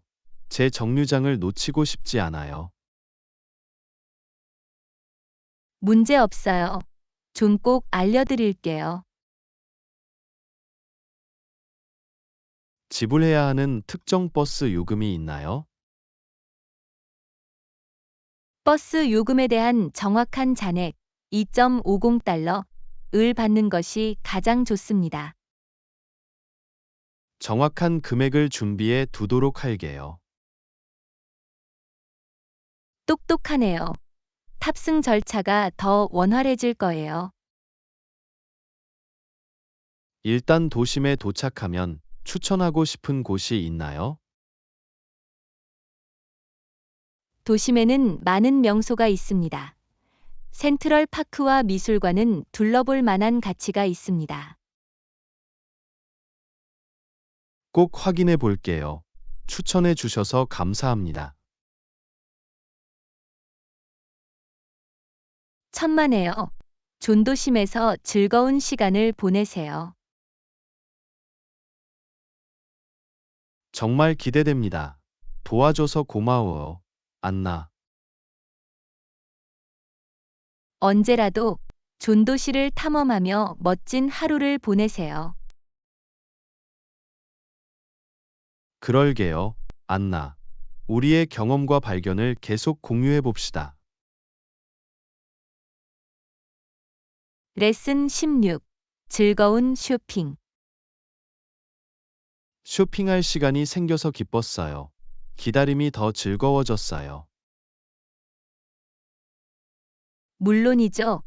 제 정류장을 놓치고 싶지 않아요. 문제 없어요. 좀 꼭 알려드릴게요. 지불해야 하는 특정 버스 요금이 있나요? 버스 요금에 대한 정확한 잔액 2.50달러을 받는 것이 가장 좋습니다. 정확한 금액을 준비해 두도록 할게요. 똑똑하네요. 탑승 절차가 더 원활해질 거예요. 일단 도심에 도착하면 추천하고 싶은 곳이 있나요? 도심에는 많은 명소가 있습니다. 센트럴 파크와 미술관은 둘러볼 만한 가치가 있습니다. 꼭 확인해 볼게요. 추천해 주셔서 감사합니다. 천만에요. 존도심에서 즐거운 시간을 보내세요. 정말 기대됩니다. 도와줘서 고마워요. 안나. 언제라도 존도시를 탐험하며 멋진 하루를 보내세요. 그럴게요. 안나. 우리의 경험과 발견을 계속 공유해 봅시다. 레슨 16. 즐거운 쇼핑. 쇼핑할 시간이 생겨서 기뻤어요. 기다림이 더 즐거워졌어요. 물론이죠.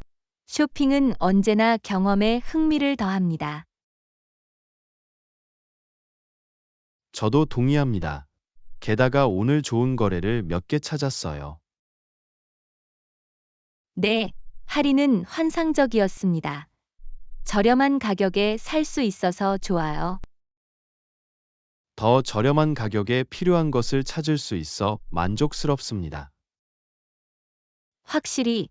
쇼핑은 언제나 경험에 흥미를 더합니다. 저도 동의합니다. 게다가 오늘 좋은 거래를 몇 개 찾았어요. 네, 할인은 환상적이었습니다. 저렴한 가격에 살 수 있어서 좋아요. 더 저렴한 가격에 필요한 것을 찾을 수 있어 만족스럽습니다. 확실히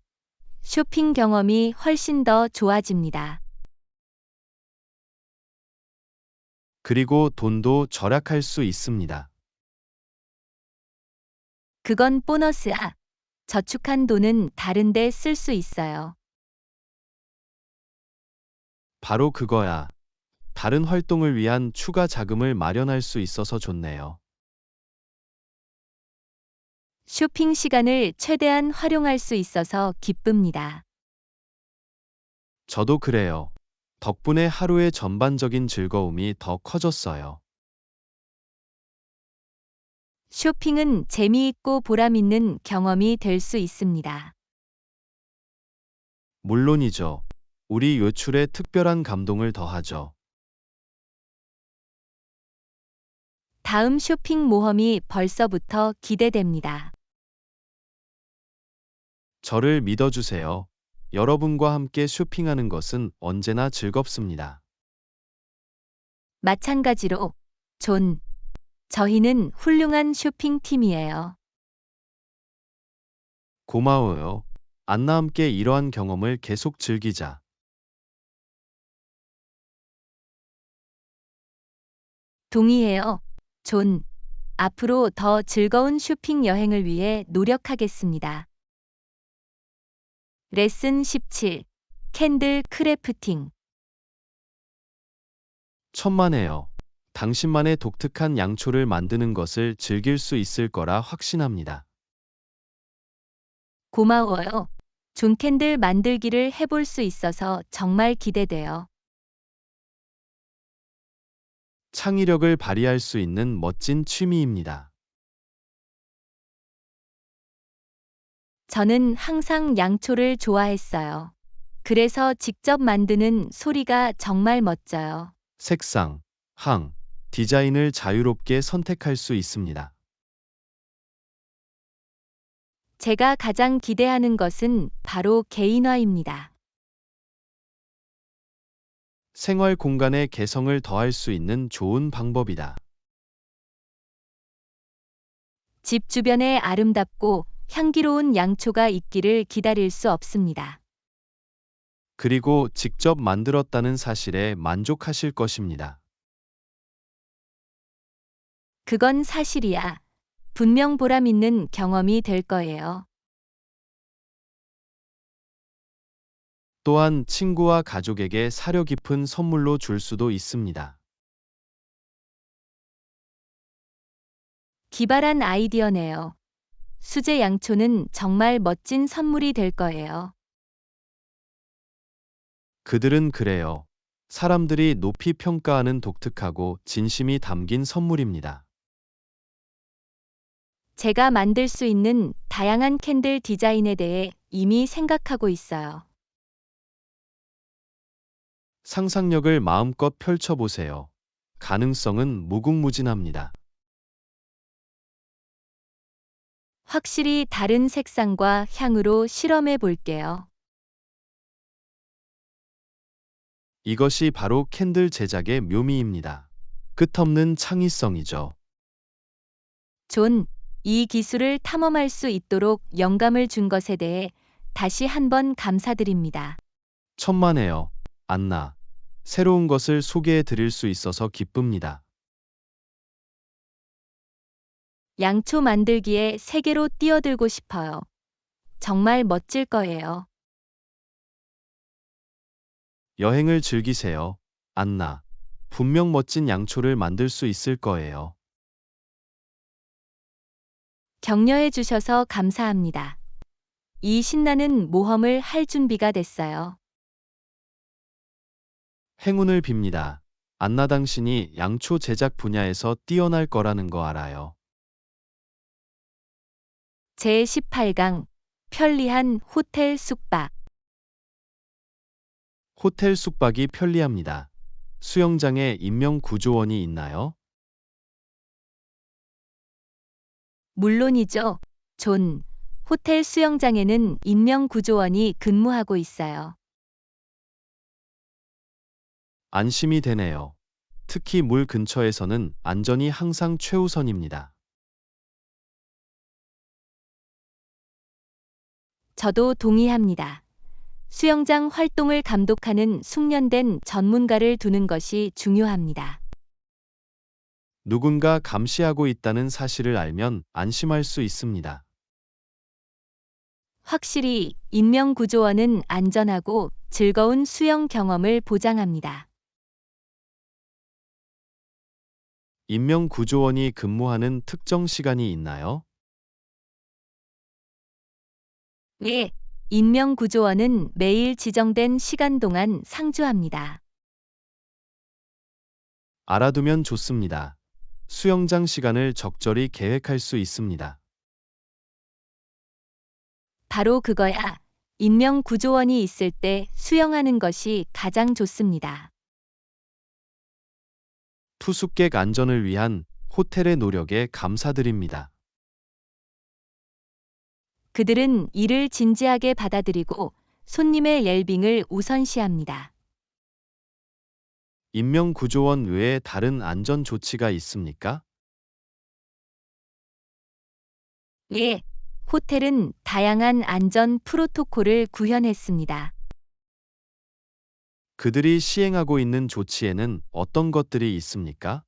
쇼핑 경험이 훨씬 더 좋아집니다. 그리고 돈도 절약할 수 있습니다. 그건 보너스야. 저축한 돈은 다른 데 쓸 수 있어요. 바로 그거야. 다른 활동을 위한 추가 자금을 마련할 수 있어서 좋네요. 쇼핑 시간을 최대한 활용할 수 있어서 기쁩니다. 저도 그래요. 덕분에 하루의 전반적인 즐거움이 더 커졌어요. 쇼핑은 재미있고 보람있는 경험이 될 수 있습니다. 물론이죠. 우리 요출에 특별한 감동을 더하죠. 다음 쇼핑 모험이 벌써부터 기대됩니다. 저를 믿어주세요. 여러분과 함께 쇼핑하는 것은 언제나 즐겁습니다. 마찬가지로, 존, 저희는 훌륭한 쇼핑 팀이에요. 고마워요. 안나 함께 이러한 경험을 계속 즐기자. 동의해요. 존, 앞으로 더 즐거운 쇼핑 여행을 위해 노력하겠습니다. 레슨 17. 캔들 크래프팅. 천만에요. 당신만의 독특한 양초를 만드는 것을 즐길 수 있을 거라 확신합니다. 고마워요. 존 캔들 만들기를 해볼 수 있어서 정말 기대돼요. 창의력을 발휘할 수 있는 멋진 취미입니다. 저는 항상 양초를 좋아했어요. 그래서 직접 만드는 소리가 정말 멋져요. 색상, 항, 디자인을 자유롭게 선택할 수 있습니다. 제가 가장 기대하는 것은 바로 개인화입니다. 생활 공간에 개성을 더할 수 있는 좋은 방법이다. 집 주변에 아름답고 향기로운 양초가 있기를 기다릴 수 없습니다. 그리고 직접 만들었다는 사실에 만족하실 것입니다. 그건 사실이야. 분명 보람 있는 경험이 될 거예요. 또한 친구와 가족에게 사려 깊은 선물로 줄 수도 있습니다. 기발한 아이디어네요. 수제 양초는 정말 멋진 선물이 될 거예요. 그들은 그래요. 사람들이 높이 평가하는 독특하고 진심이 담긴 선물입니다. 제가 만들 수 있는 다양한 캔들 디자인에 대해 이미 생각하고 있어요. 상상력을 마음껏 펼쳐보세요. 가능성은 무궁무진합니다. 확실히 다른 색상과 향으로 실험해 볼게요. 이것이 바로 캔들 제작의 묘미입니다. 끝없는 창의성이죠. 존, 이 기술을 탐험할 수 있도록 영감을 준 것에 대해 다시 한번 감사드립니다. 천만에요. 안나. 새로운 것을 소개해 드릴 수 있어서 기쁩니다. 양초 만들기에 세계로 뛰어들고 싶어요. 정말 멋질 거예요. 여행을 즐기세요. 안나. 분명 멋진 양초를 만들 수 있을 거예요. 격려해 주셔서 감사합니다. 이 신나는 모험을 할 준비가 됐어요. 행운을 빕니다. 안나 당신이 양초 제작 분야에서 뛰어날 거라는 거 알아요. 제18강 편리한 호텔 숙박. 호텔 숙박이 편리합니다. 수영장에 인명 구조원이 있나요? 물론이죠. 존, 호텔 수영장에는 인명 구조원이 근무하고 있어요. 안심이 되네요. 특히 물 근처에서는 안전이 항상 최우선입니다. 저도 동의합니다. 수영장 활동을 감독하는 숙련된 전문가를 두는 것이 중요합니다. 누군가 감시하고 있다는 사실을 알면 안심할 수 있습니다. 확실히 인명 구조원은 안전하고 즐거운 수영 경험을 보장합니다. 인명 구조원이 근무하는 특정 시간이 있나요? 예, 인명 구조원은 매일 지정된 시간 동안 상주합니다. 알아두면 좋습니다. 수영장 시간을 적절히 계획할 수 있습니다. 바로 그거야. 인명 구조원이 있을 때 수영하는 것이 가장 좋습니다. 투숙객 안전을 위한 호텔의 노력에 감사드립니다. 그들은 이를 진지하게 받아들이고 손님의 웰빙을 우선시합니다. 인명 구조원 외에 다른 안전 조치가 있습니까? 예, 호텔은 다양한 안전 프로토콜을 구현했습니다. 그들이 시행하고 있는 조치에는 어떤 것들이 있습니까?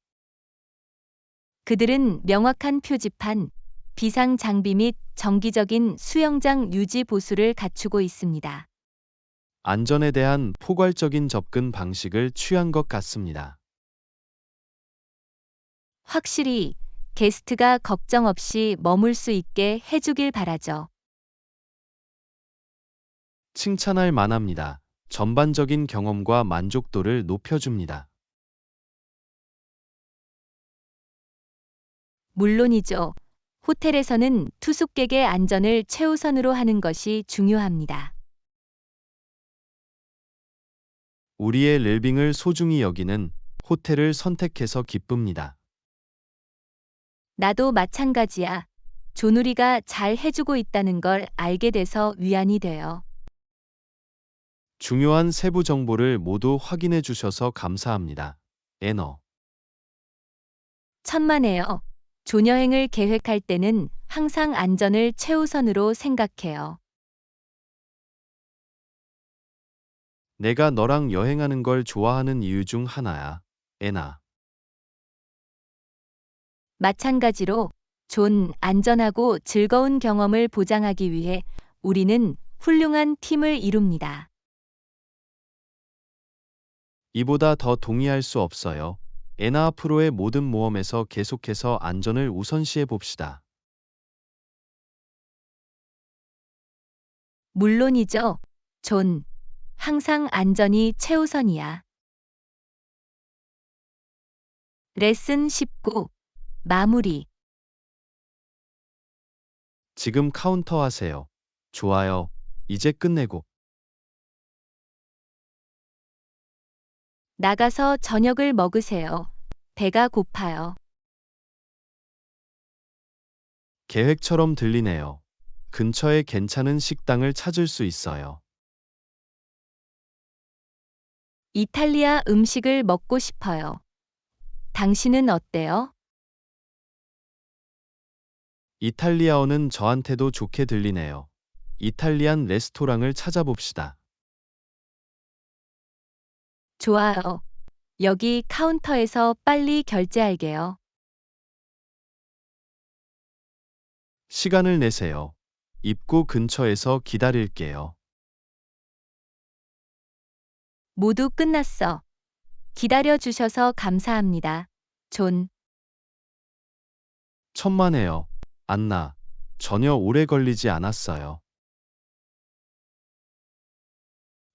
그들은 명확한 표지판, 비상 장비 및 정기적인 수영장 유지 보수를 갖추고 있습니다. 안전에 대한 포괄적인 접근 방식을 취한 것 같습니다. 확실히 게스트가 걱정 없이 머물 수 있게 해주길 바라죠. 칭찬할 만합니다. 전반적인 경험과 만족도를 높여줍니다. 물론이죠. 호텔에서는 투숙객의 안전을 최우선으로 하는 것이 중요합니다. 우리의 웰빙을 소중히 여기는 호텔을 선택해서 기쁩니다. 나도 마찬가지야. 존우리가 잘 해주고 있다는 걸 알게 돼서 위안이 돼요. 중요한 세부 정보를 모두 확인해 주셔서 감사합니다. 애너. 천만에요. 존여행을 계획할 때는 항상 안전을 최우선으로 생각해요. 내가 너랑 여행하는 걸 좋아하는 이유 중 하나야. 애나. 마찬가지로 존 안전하고 즐거운 경험을 보장하기 위해 우리는 훌륭한 팀을 이룹니다. 이보다 더 동의할 수 없어요. 애나 앞으로의 모든 모험에서 계속해서 안전을 우선시해 봅시다. 물론이죠. 존. 항상 안전이 최우선이야. 레슨 19. 마무리. 지금 카운터 하세요. 좋아요. 이제 끝내고. 나가서 저녁을 먹으세요. 배가 고파요. 계획처럼 들리네요. 근처에 괜찮은 식당을 찾을 수 있어요. 이탈리아 음식을 먹고 싶어요. 당신은 어때요? 이탈리아어는 저한테도 좋게 들리네요. 이탈리안 레스토랑을 찾아봅시다. 좋아요. 여기 카운터에서 빨리 결제할게요. 시간을 내세요. 입구 근처에서 기다릴게요. 모두 끝났어. 기다려 주셔서 감사합니다. 존. 천만에요. 안나. 전혀 오래 걸리지 않았어요.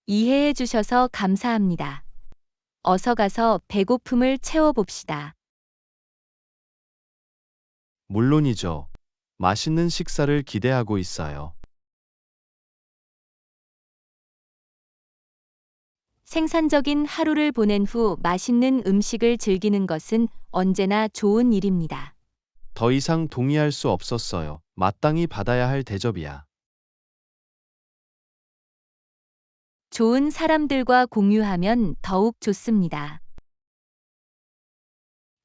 이해해 주셔서 감사합니다. 어서 가서 배고픔을 채워봅시다. 물론이죠. 맛있는 식사를 기대하고 있어요. 생산적인 하루를 보낸 후 맛있는 음식을 즐기는 것은 언제나 좋은 일입니다. 더 이상 동의할 수 없었어요. 마땅히 받아야 할 대접이야. 좋은 사람들과 공유하면 더욱 좋습니다.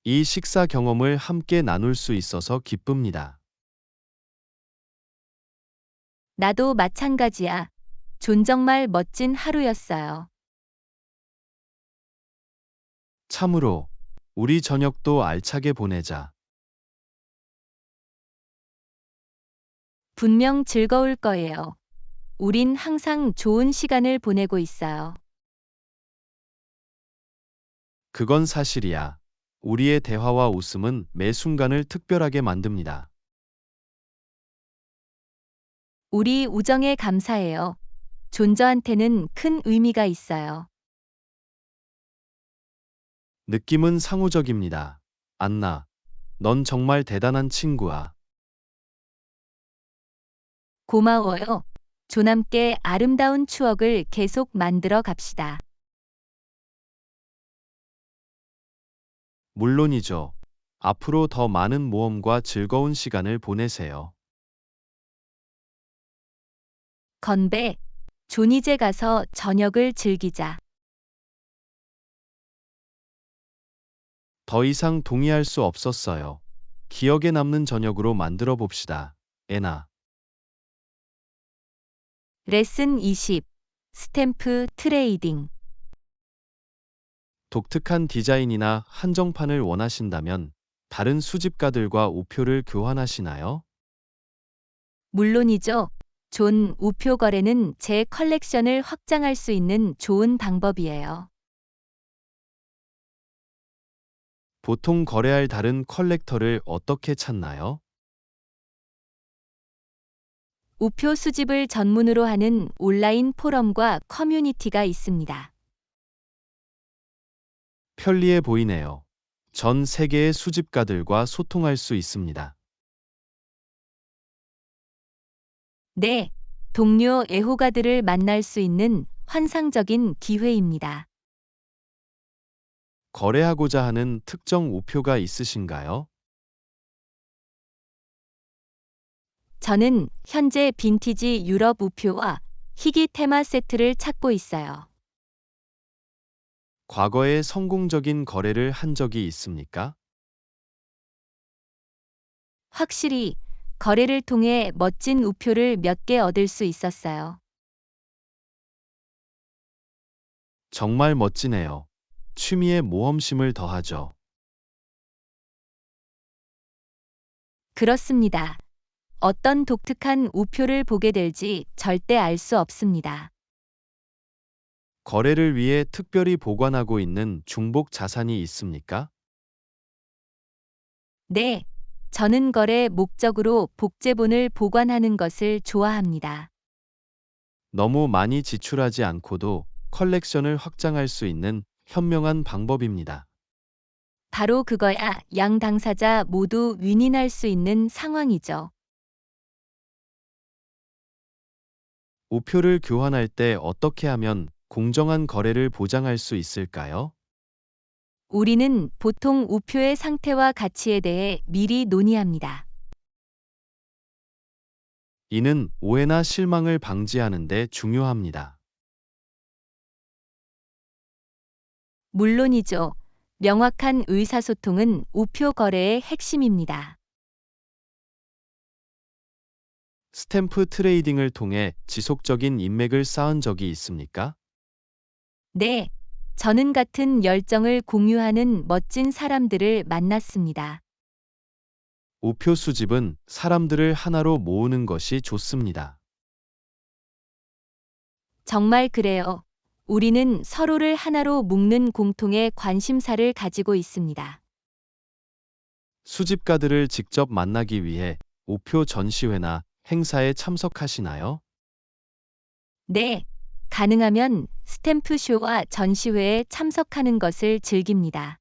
이 식사 경험을 함께 나눌 수 있어서 기쁩니다. 나도 마찬가지야. 존 정말 멋진 하루였어요. 참으로, 우리 저녁도 알차게 보내자. 분명 즐거울 거예요. 우린 항상 좋은 시간을 보내고 있어요. 그건 사실이야. 우리의 대화와 웃음은 매 순간을 특별하게 만듭니다. 우리 우정에 감사해요. 존저한테는 큰 의미가 있어요. 느낌은 상호적입니다. 안나, 넌 정말 대단한 친구야. 고마워요. 존함께 아름다운 추억을 계속 만들어 갑시다. 물론이죠. 앞으로 더 많은 모험과 즐거운 시간을 보내세요. 건배. 존 이제 가서 저녁을 즐기자. 더 이상 동의할 수 없었어요. 기억에 남는 저녁으로 만들어 봅시다. 애나. 레슨 20. 스탬프 트레이딩. 독특한 디자인이나 한정판을 원하신다면 다른 수집가들과 우표를 교환하시나요? 물론이죠. 존 우표 거래는 제 컬렉션을 확장할 수 있는 좋은 방법이에요. 보통 거래할 다른 컬렉터를 어떻게 찾나요? 우표 수집을 전문으로 하는 온라인 포럼과 커뮤니티가 있습니다. 편리해 보이네요. 전 세계의 수집가들과 소통할 수 있습니다. 네, 동료 애호가들을 만날 수 있는 환상적인 기회입니다. 거래하고자 하는 특정 우표가 있으신가요? 저는 현재 빈티지 유럽 우표와 희귀 테마 세트를 찾고 있어요. 과거에 성공적인 거래를 한 적이 있습니까? 확실히 거래를 통해 멋진 우표를 몇 개 얻을 수 있었어요. 정말 멋지네요. 취미에 모험심을 더하죠. 그렇습니다. 어떤 독특한 우표를 보게 될지 절대 알 수 없습니다. 거래를 위해 특별히 보관하고 있는 중복 자산이 있습니까? 네, 저는 거래 목적으로 복제본을 보관하는 것을 좋아합니다. 너무 많이 지출하지 않고도 컬렉션을 확장할 수 있는 현명한 방법입니다. 바로 그거야 양 당사자 모두 윈윈할 수 있는 상황이죠. 우표를 교환할 때 어떻게 하면 공정한 거래를 보장할 수 있을까요? 우리는 보통 우표의 상태와 가치에 대해 미리 논의합니다. 이는 오해나 실망을 방지하는 데 중요합니다. 물론이죠. 명확한 의사소통은 우표 거래의 핵심입니다. 스탬프 트레이딩을 통해 지속적인 인맥을 쌓은 적이 있습니까? 네, 저는 같은 열정을 공유하는 멋진 사람들을 만났습니다. 우표 수집은 사람들을 하나로 모으는 것이 좋습니다. 정말 그래요. 우리는 서로를 하나로 묶는 공통의 관심사를 가지고 있습니다. 수집가들을 직접 만나기 위해 우표 전시회나 행사에 참석하시나요? 네, 가능하면 스탬프쇼와 전시회에 참석하는 것을 즐깁니다.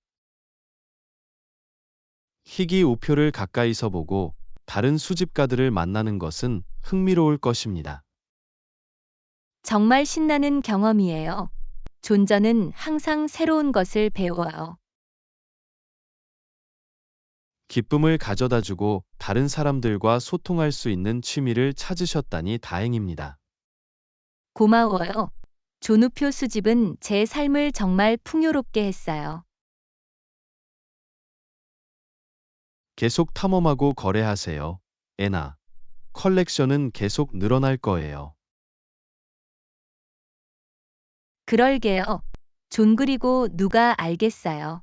희귀 우표를 가까이서 보고 다른 수집가들을 만나는 것은 흥미로울 것입니다. 정말 신나는 경험이에요. 존저는 항상 새로운 것을 배워요. 기쁨을 가져다 주고 다른 사람들과 소통할 수 있는 취미를 찾으셨다니 다행입니다. 고마워요. 존우표 수집은 제 삶을 정말 풍요롭게 했어요. 계속 탐험하고 거래하세요. 애나, 컬렉션은 계속 늘어날 거예요. 그럴게요. 존 그리고 누가 알겠어요.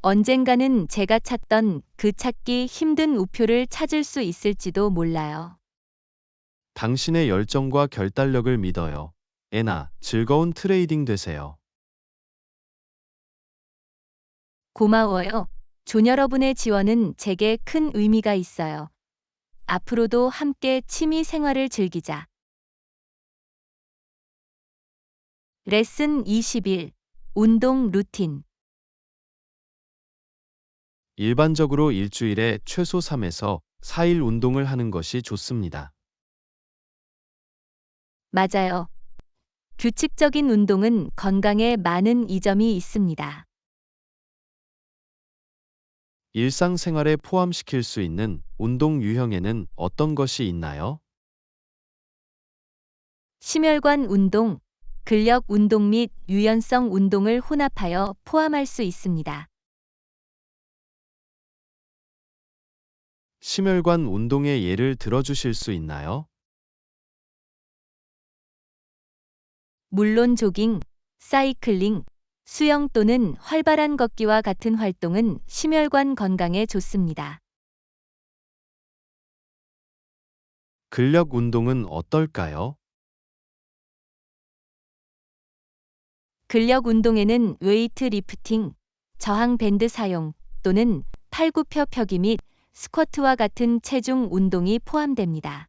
언젠가는 제가 찾던 그 찾기 힘든 우표를 찾을 수 있을지도 몰라요. 당신의 열정과 결단력을 믿어요. 애나, 즐거운 트레이딩 되세요. 고마워요. 존 여러분의 지원은 제게 큰 의미가 있어요. 앞으로도 함께 취미 생활을 즐기자. 레슨 21. 운동 루틴. 일반적으로 일주일에 최소 3에서 4일 운동을 하는 것이 좋습니다. 맞아요. 규칙적인 운동은 건강에 많은 이점이 있습니다. 일상생활에 포함시킬 수 있는 운동 유형에는 어떤 것이 있나요? 심혈관 운동, 근력 운동 및 유연성 운동을 혼합하여 포함할 수 있습니다. 심혈관 운동의 예를 들어주실 수 있나요? 물론 조깅, 사이클링, 수영 또는 활발한 걷기와 같은 활동은 심혈관 건강에 좋습니다. 근력 운동은 어떨까요? 근력 운동에는 웨이트 리프팅, 저항 밴드 사용 또는 팔굽혀 펴기 및 스쿼트와 같은 체중 운동이 포함됩니다.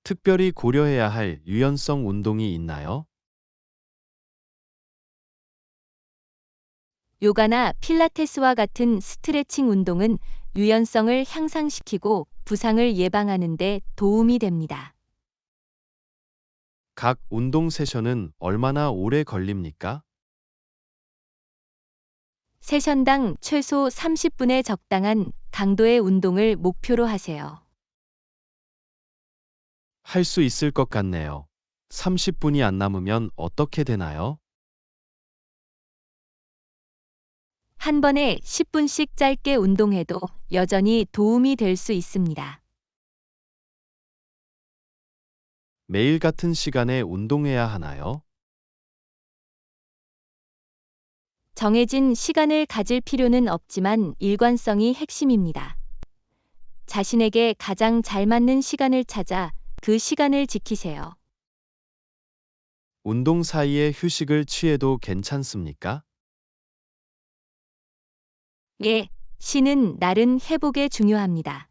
특별히 고려해야 할 유연성 운동이 있나요? 요가나 필라테스와 같은 스트레칭 운동은 유연성을 향상시키고 부상을 예방하는 데 도움이 됩니다. 각 운동 세션은 얼마나 오래 걸립니까? 세션당 최소 30분의 적당한 강도의 운동을 목표로 하세요. 할 수 있을 것 같네요. 30분이 안 남으면 어떻게 되나요? 한 번에 10분씩 짧게 운동해도 여전히 도움이 될 수 있습니다. 매일 같은 시간에 운동해야 하나요? 정해진 시간을 가질 필요는 없지만 일관성이 핵심입니다. 자신에게 가장 잘 맞는 시간을 찾아 그 시간을 지키세요. 운동 사이에 휴식을 취해도 괜찮습니까? 예, 쉬는 날은 회복에 중요합니다.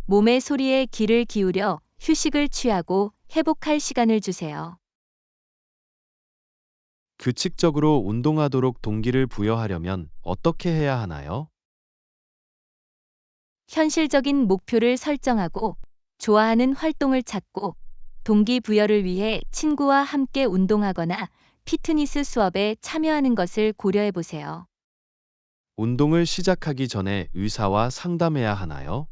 몸의 소리에 귀를 기울여 휴식을 취하고 회복할 시간을 주세요. 규칙적으로 운동하도록 동기를 부여하려면 어떻게 해야 하나요? 현실적인 목표를 설정하고 좋아하는 활동을 찾고 동기부여를 위해 친구와 함께 운동하거나 피트니스 수업에 참여하는 것을 고려해 보세요. 운동을 시작하기 전에 의사와 상담해야 하나요?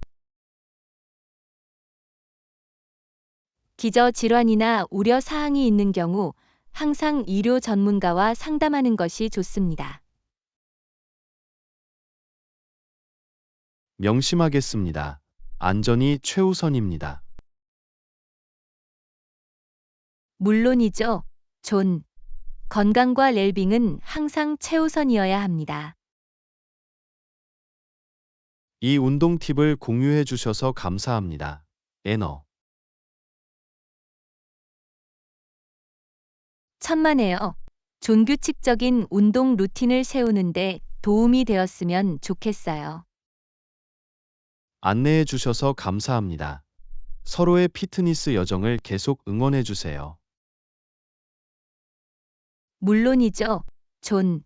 기저질환이나 우려 사항이 있는 경우 항상 의료 전문가와 상담하는 것이 좋습니다. 명심하겠습니다. 안전이 최우선입니다. 물론이죠. 존. 건강과 웰빙은 항상 최우선이어야 합니다. 이 운동 팁을 공유해 주셔서 감사합니다. 에너. 천만에요. 존규칙적인 운동 루틴을 세우는데 도움이 되었으면 좋겠어요. 안내해 주셔서 감사합니다. 서로의 피트니스 여정을 계속 응원해 주세요. 물론이죠. 존.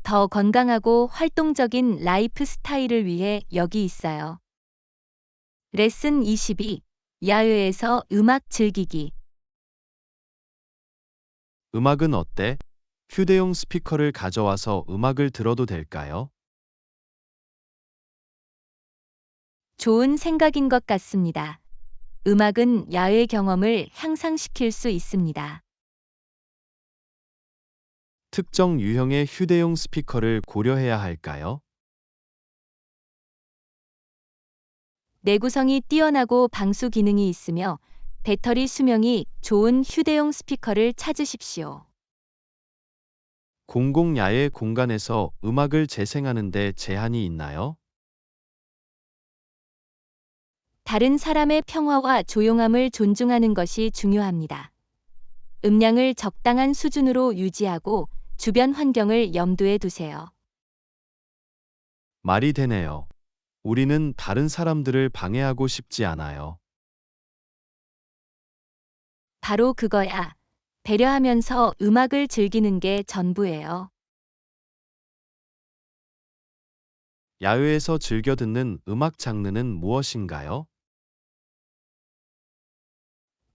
더 건강하고 활동적인 라이프 스타일을 위해 여기 있어요. 레슨 22. 야외에서 음악 즐기기. 음악은 어때? 휴대용 스피커를 가져와서 음악을 들어도 될까요? 좋은 생각인 것 같습니다. 음악은 야외 경험을 향상시킬 수 있습니다. 특정 유형의 휴대용 스피커를 고려해야 할까요? 내구성이 뛰어나고 방수 기능이 있으며 배터리 수명이 좋은 휴대용 스피커를 찾으십시오. 공공 야외 공간에서 음악을 재생하는 데 제한이 있나요? 다른 사람의 평화와 조용함을 존중하는 것이 중요합니다. 음량을 적당한 수준으로 유지하고 주변 환경을 염두에 두세요. 말이 되네요. 우리는 다른 사람들을 방해하고 싶지 않아요. 바로 그거야. 배려하면서 음악을 즐기는 게 전부예요. 야외에서 즐겨 듣는 음악 장르는 무엇인가요?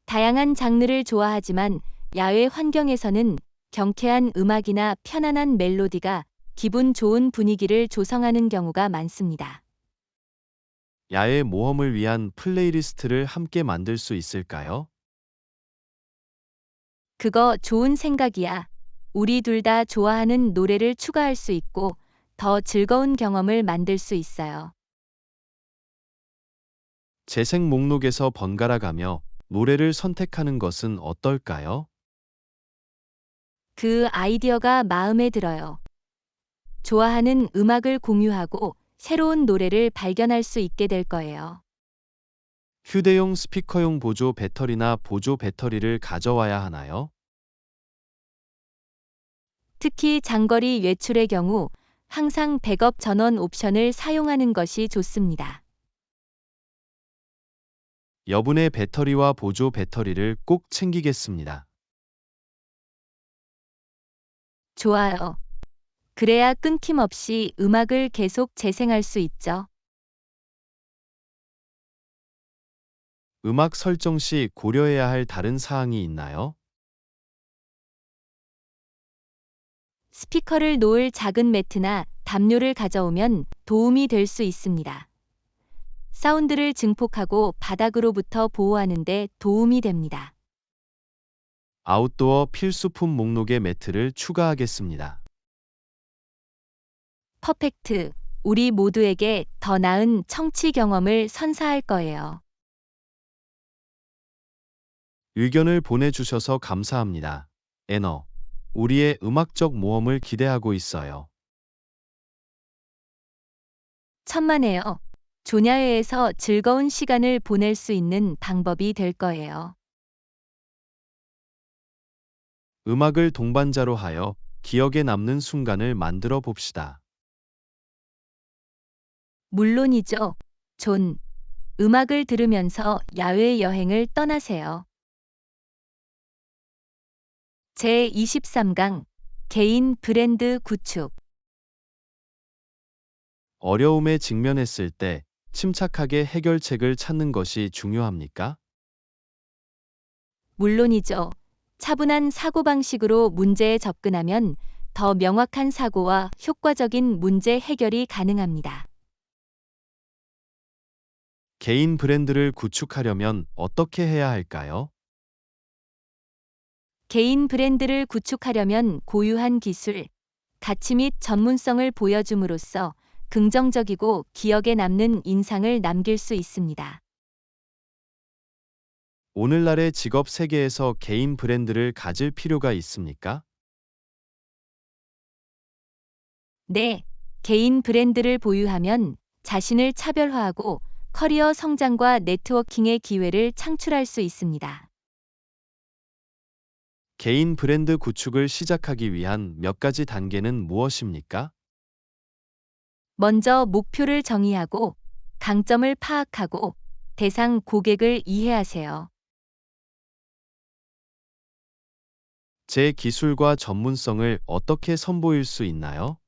다양한 장르를 좋아하지만 야외 환경에서는 경쾌한 음악이나 편안한 멜로디가 기분 좋은 분위기를 조성하는 경우가 많습니다. 야외 모험을 위한 플레이리스트를 함께 만들 수 있을까요? 그거 좋은 생각이야. 우리 둘 다 좋아하는 노래를 추가할 수 있고 더 즐거운 경험을 만들 수 있어요. 재생 목록에서 번갈아 가며 노래를 선택하는 것은 어떨까요? 그 아이디어가 마음에 들어요. 좋아하는 음악을 공유하고 새로운 노래를 발견할 수 있게 될 거예요. 휴대용 스피커용 보조 배터리나 보조 배터리를 가져와야 하나요? 특히 장거리 외출의 경우 항상 백업 전원 옵션을 사용하는 것이 좋습니다. 여분의 배터리와 보조 배터리를 꼭 챙기겠습니다. 좋아요. 그래야 끊김없이 음악을 계속 재생할 수 있죠. 음악 설정 시 고려해야 할 다른 사항이 있나요? 스피커를 놓을 작은 매트나 담요를 가져오면 도움이 될 수 있습니다. 사운드를 증폭하고 바닥으로부터 보호하는 데 도움이 됩니다. 아웃도어 필수품 목록에 매트를 추가하겠습니다. 퍼펙트. 우리 모두에게 더 나은 청취 경험을 선사할 거예요. 의견을 보내주셔서 감사합니다. 애너. 우리의 음악적 모험을 기대하고 있어요. 천만에요. 조냐회에서 즐거운 시간을 보낼 수 있는 방법이 될 거예요. 음악을 동반자로 하여 기억에 남는 순간을 만들어 봅시다. 물론이죠. 존. 음악을 들으면서 야외 여행을 떠나세요. 제23강. 개인 브랜드 구축. 어려움에 직면했을 때 침착하게 해결책을 찾는 것이 중요합니까? 물론이죠. 차분한 사고방식으로 문제에 접근하면 더 명확한 사고와 효과적인 문제 해결이 가능합니다. 개인 브랜드를 구축하려면 어떻게 해야 할까요? 개인 브랜드를 구축하려면 고유한 기술, 가치 및 전문성을 보여줌으로써 긍정적이고 기억에 남는 인상을 남길 수 있습니다. 오늘날의 직업 세계에서 개인 브랜드를 가질 필요가 있습니까? 네, 개인 브랜드를 보유하면 자신을 차별화하고 커리어 성장과 네트워킹의 기회를 창출할 수 있습니다. 개인 브랜드 구축을 시작하기 위한 몇 가지 단계는 무엇입니까? 먼저 목표를 정의하고 강점을 파악하고 대상 고객을 이해하세요. 제 기술과 전문성을 어떻게 선보일 수 있나요?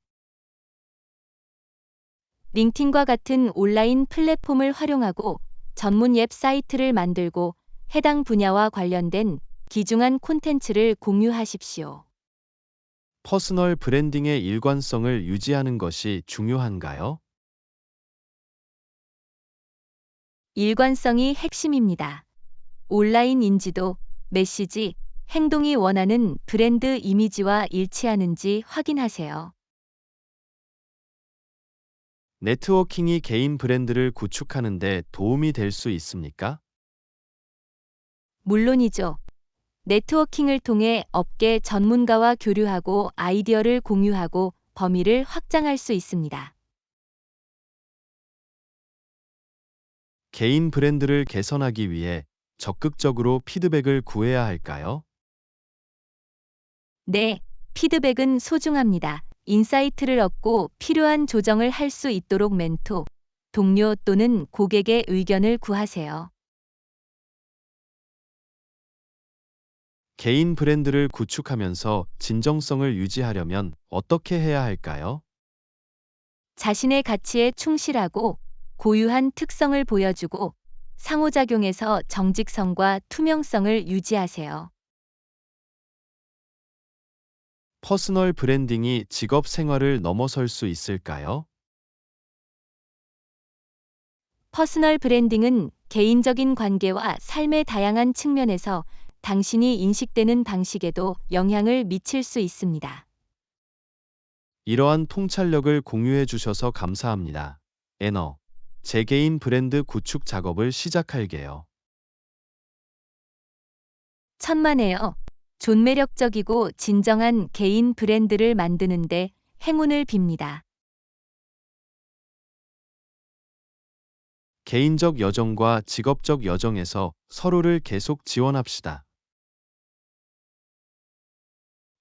링틴과 같은 온라인 플랫폼을 활용하고 전문 웹사이트를 만들고 해당 분야와 관련된 귀중한 콘텐츠를 공유하십시오. 퍼스널 브랜딩의 일관성을 유지하는 것이 중요한가요? 일관성이 핵심입니다. 온라인 인지도, 메시지, 행동이 원하는 브랜드 이미지와 일치하는지 확인하세요. 네트워킹이 개인 브랜드를 구축하는 데 도움이 될 수 있습니까? 물론이죠. 네트워킹을 통해 업계 전문가와 교류하고 아이디어를 공유하고 범위를 확장할 수 있습니다. 개인 브랜드를 개선하기 위해 적극적으로 피드백을 구해야 할까요? 네, 피드백은 소중합니다. 인사이트를 얻고 필요한 조정을 할 수 있도록 멘토, 동료 또는 고객의 의견을 구하세요. 개인 브랜드를 구축하면서 진정성을 유지하려면 어떻게 해야 할까요? 자신의 가치에 충실하고 고유한 특성을 보여주고 상호작용에서 정직성과 투명성을 유지하세요. 퍼스널 브랜딩이 직업 생활을 넘어설 수 있을까요? 퍼스널 브랜딩은 개인적인 관계와 삶의 다양한 측면에서 당신이 인식되는 방식에도 영향을 미칠 수 있습니다. 이러한 통찰력을 공유해 주셔서 감사합니다. 애너. 제 개인 브랜드 구축 작업을 시작할게요. 천만에요. 존매력적이고 진정한 개인 브랜드를 만드는데 행운을 빕니다. 개인적 여정과 직업적 여정에서 서로를 계속 지원합시다.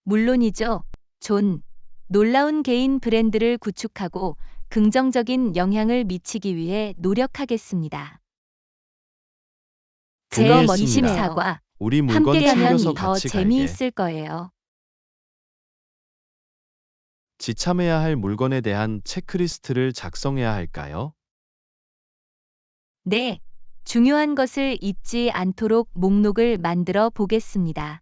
물론이죠. 존. 놀라운 개인 브랜드를 구축하고 긍정적인 영향을 미치기 위해 노력하겠습니다. 동의했습니다. 제24과 우리 물건 함께하면 챙겨서 더 같이 갈게. 재미있을 거예요. 지참해야 할 물건에 대한 체크리스트를 작성해야 할까요? 네. 중요한 것을 잊지 않도록 목록을 만들어 보겠습니다.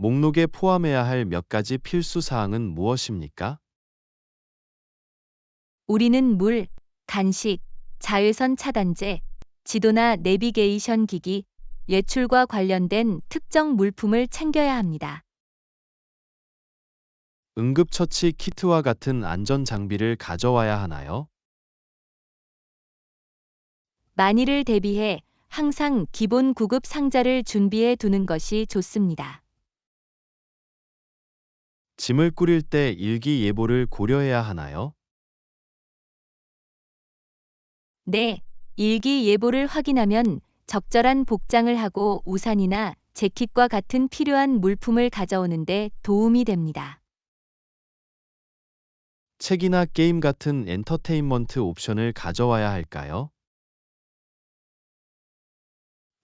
목록에 포함해야 할 몇 가지 필수 사항은 무엇입니까? 우리는 물, 간식, 자외선 차단제, 지도나 내비게이션 기기, 외출과 관련된 특정 물품을 챙겨야 합니다. 응급처치 키트와 같은 안전 장비를 가져와야 하나요? 만일을 대비해 항상 기본 구급 상자를 준비해 두는 것이 좋습니다. 짐을 꾸릴 때 일기예보를 고려해야 하나요? 네, 일기예보를 확인하면 적절한 복장을 하고 우산이나 재킷과 같은 필요한 물품을 가져오는데 도움이 됩니다. 책이나 게임 같은 엔터테인먼트 옵션을 가져와야 할까요?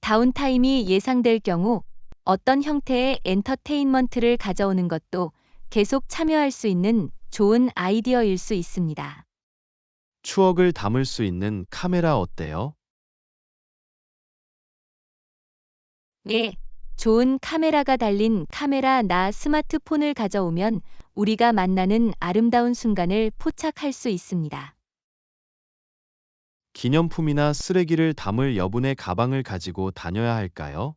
다운타임이 다운타임이 예상될 경우 어떤 형태의 엔터테인먼트를 가져오는 것도 계속 참여할 수 있는 좋은 아이디어일 수 있습니다. 추억을 담을 수 있는 카메라 어때요? 예, 좋은 카메라가 달린 카메라나 스마트폰을 가져오면 우리가 만나는 아름다운 순간을 포착할 수 있습니다. 기념품이나 쓰레기를 담을 여분의 가방을 가지고 다녀야 할까요?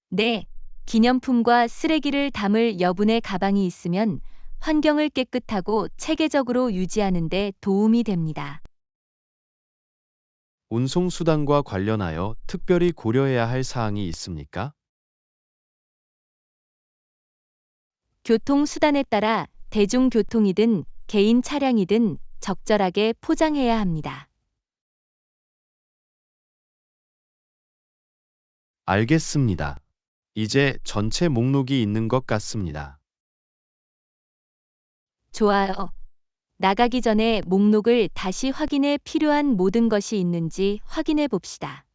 네, 기념품과 쓰레기를 담을 여분의 가방이 있으면 환경을 깨끗하고 체계적으로 유지하는 데 도움이 됩니다. 운송수단과 관련하여 특별히 고려해야 할 사항이 있습니까? 교통수단에 따라 대중교통이든 개인 차량이든 적절하게 포장해야 합니다. 알겠습니다. 이제 전체 목록이 있는 것 같습니다. 좋아요. 나가기 전에 목록을 다시 확인해 필요한 모든 것이 있는지 확인해 봅시다.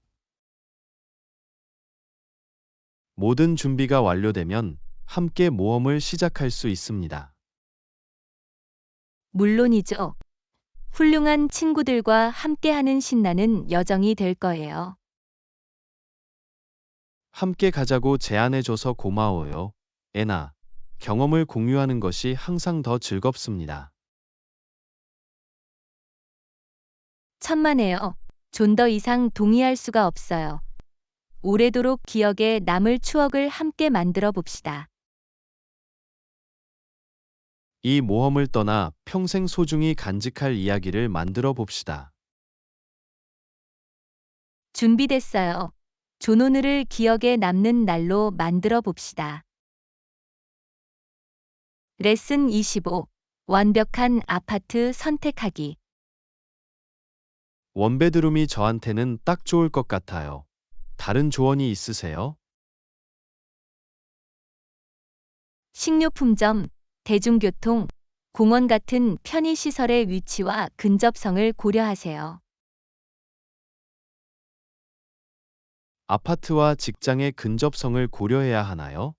모든 준비가 완료되면 함께 모험을 시작할 수 있습니다. 물론이죠. 훌륭한 친구들과 함께하는 신나는 여정이 될 거예요. 함께 가자고 제안해줘서 고마워요. 애나, 경험을 공유하는 것이 항상 더 즐겁습니다. 천만에요. 좀 더 이상 동의할 수가 없어요. 오래도록 기억에 남을 추억을 함께 만들어 봅시다. 이 모험을 떠나 평생 소중히 간직할 이야기를 만들어 봅시다. 준비됐어요. 존오늘을 기억에 남는 날로 만들어 봅시다. 레슨 25. 완벽한 아파트 선택하기. 원베드룸이 저한테는 딱 좋을 것 같아요. 다른 조언이 있으세요? 식료품점, 대중교통, 공원 같은 편의시설의 위치와 근접성을 고려하세요. 아파트와 직장의 근접성을 고려해야 하나요?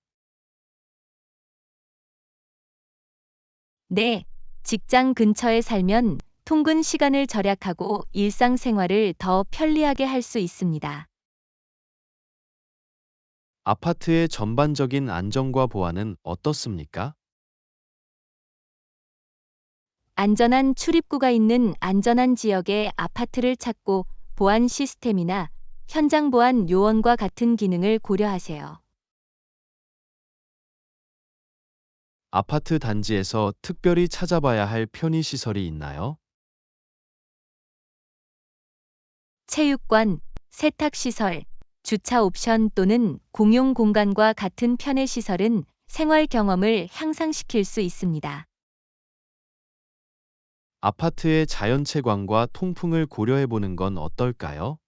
네, 직장 근처에 살면 통근 시간을 절약하고 일상생활을 더 편리하게 할 수 있습니다. 아파트의 전반적인 안정과 보안은 어떻습니까? 안전한 출입구가 있는 안전한 지역의 아파트를 찾고 보안 시스템이나 현장 보안 요원과 같은 기능을 고려하세요. 아파트 단지에서 특별히 찾아봐야 할 편의시설이 있나요? 체육관, 세탁시설, 주차 옵션 또는 공용 공간과 같은 편의시설은 생활 경험을 향상시킬 수 있습니다. 아파트의 자연채광과 통풍을 고려해보는 건 어떨까요?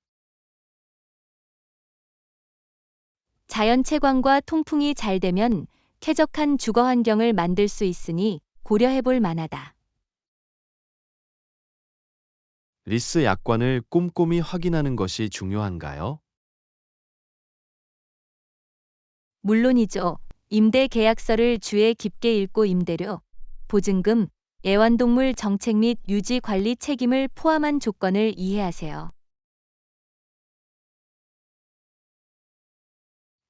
자연채광과 통풍이 잘 되면 쾌적한 주거 환경을 만들 수 있으니 고려해 볼 만하다. 리스 약관을 꼼꼼히 확인하는 것이 중요한가요? 물론이죠. 임대 계약서를 주의 깊게 읽고 임대료, 보증금, 애완동물 정책 및 유지 관리 책임을 포함한 조건을 이해하세요.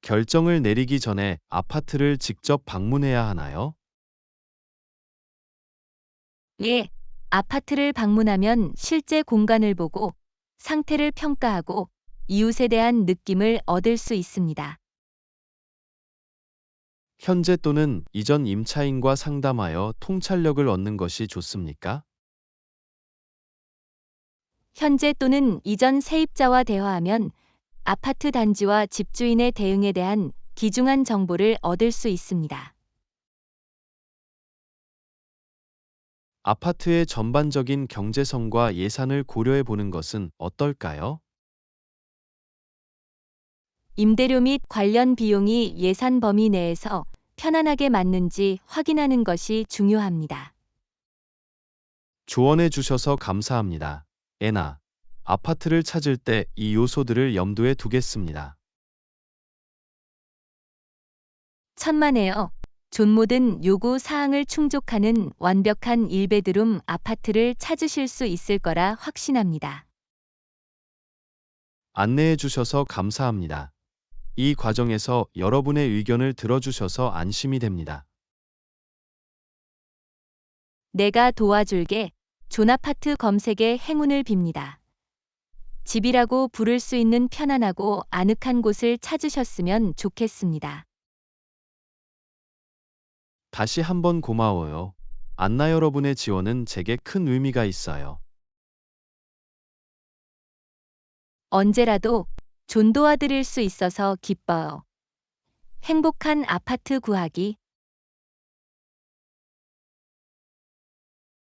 결정을 내리기 전에 아파트를 직접 방문해야 하나요? 예, 아파트를 방문하면 실제 공간을 보고 상태를 평가하고 이웃에 대한 느낌을 얻을 수 있습니다. 현재 또는 이전 임차인과 상담하여 통찰력을 얻는 것이 좋습니까? 현재 또는 이전 세입자와 대화하면 아파트 단지와 집주인의 대응에 대한 귀중한 정보를 얻을 수 있습니다. 아파트의 전반적인 경제성과 예산을 고려해 보는 것은 어떨까요? 임대료 및 관련 비용이 예산 범위 내에서 편안하게 맞는지 확인하는 것이 중요합니다. 조언해 주셔서 감사합니다. 에나, 아파트를 찾을 때 이 요소들을 염두에 두겠습니다. 천만에요. 존 모든 요구 사항을 충족하는 완벽한 1베드룸 아파트를 찾으실 수 있을 거라 확신합니다. 안내해 주셔서 감사합니다. 이 과정에서 여러분의 의견을 들어주셔서 안심이 됩니다. 내가 도와줄게. 존 아파트 검색에 행운을 빕니다. 집이라고 부를 수 있는 편안하고 아늑한 곳을 찾으셨으면 좋겠습니다. 다시 한번 고마워요. 안나 여러분의 지원은 제게 큰 의미가 있어요. 언제라도 존 도와드릴 수 있어서 기뻐요. 행복한 아파트 구하기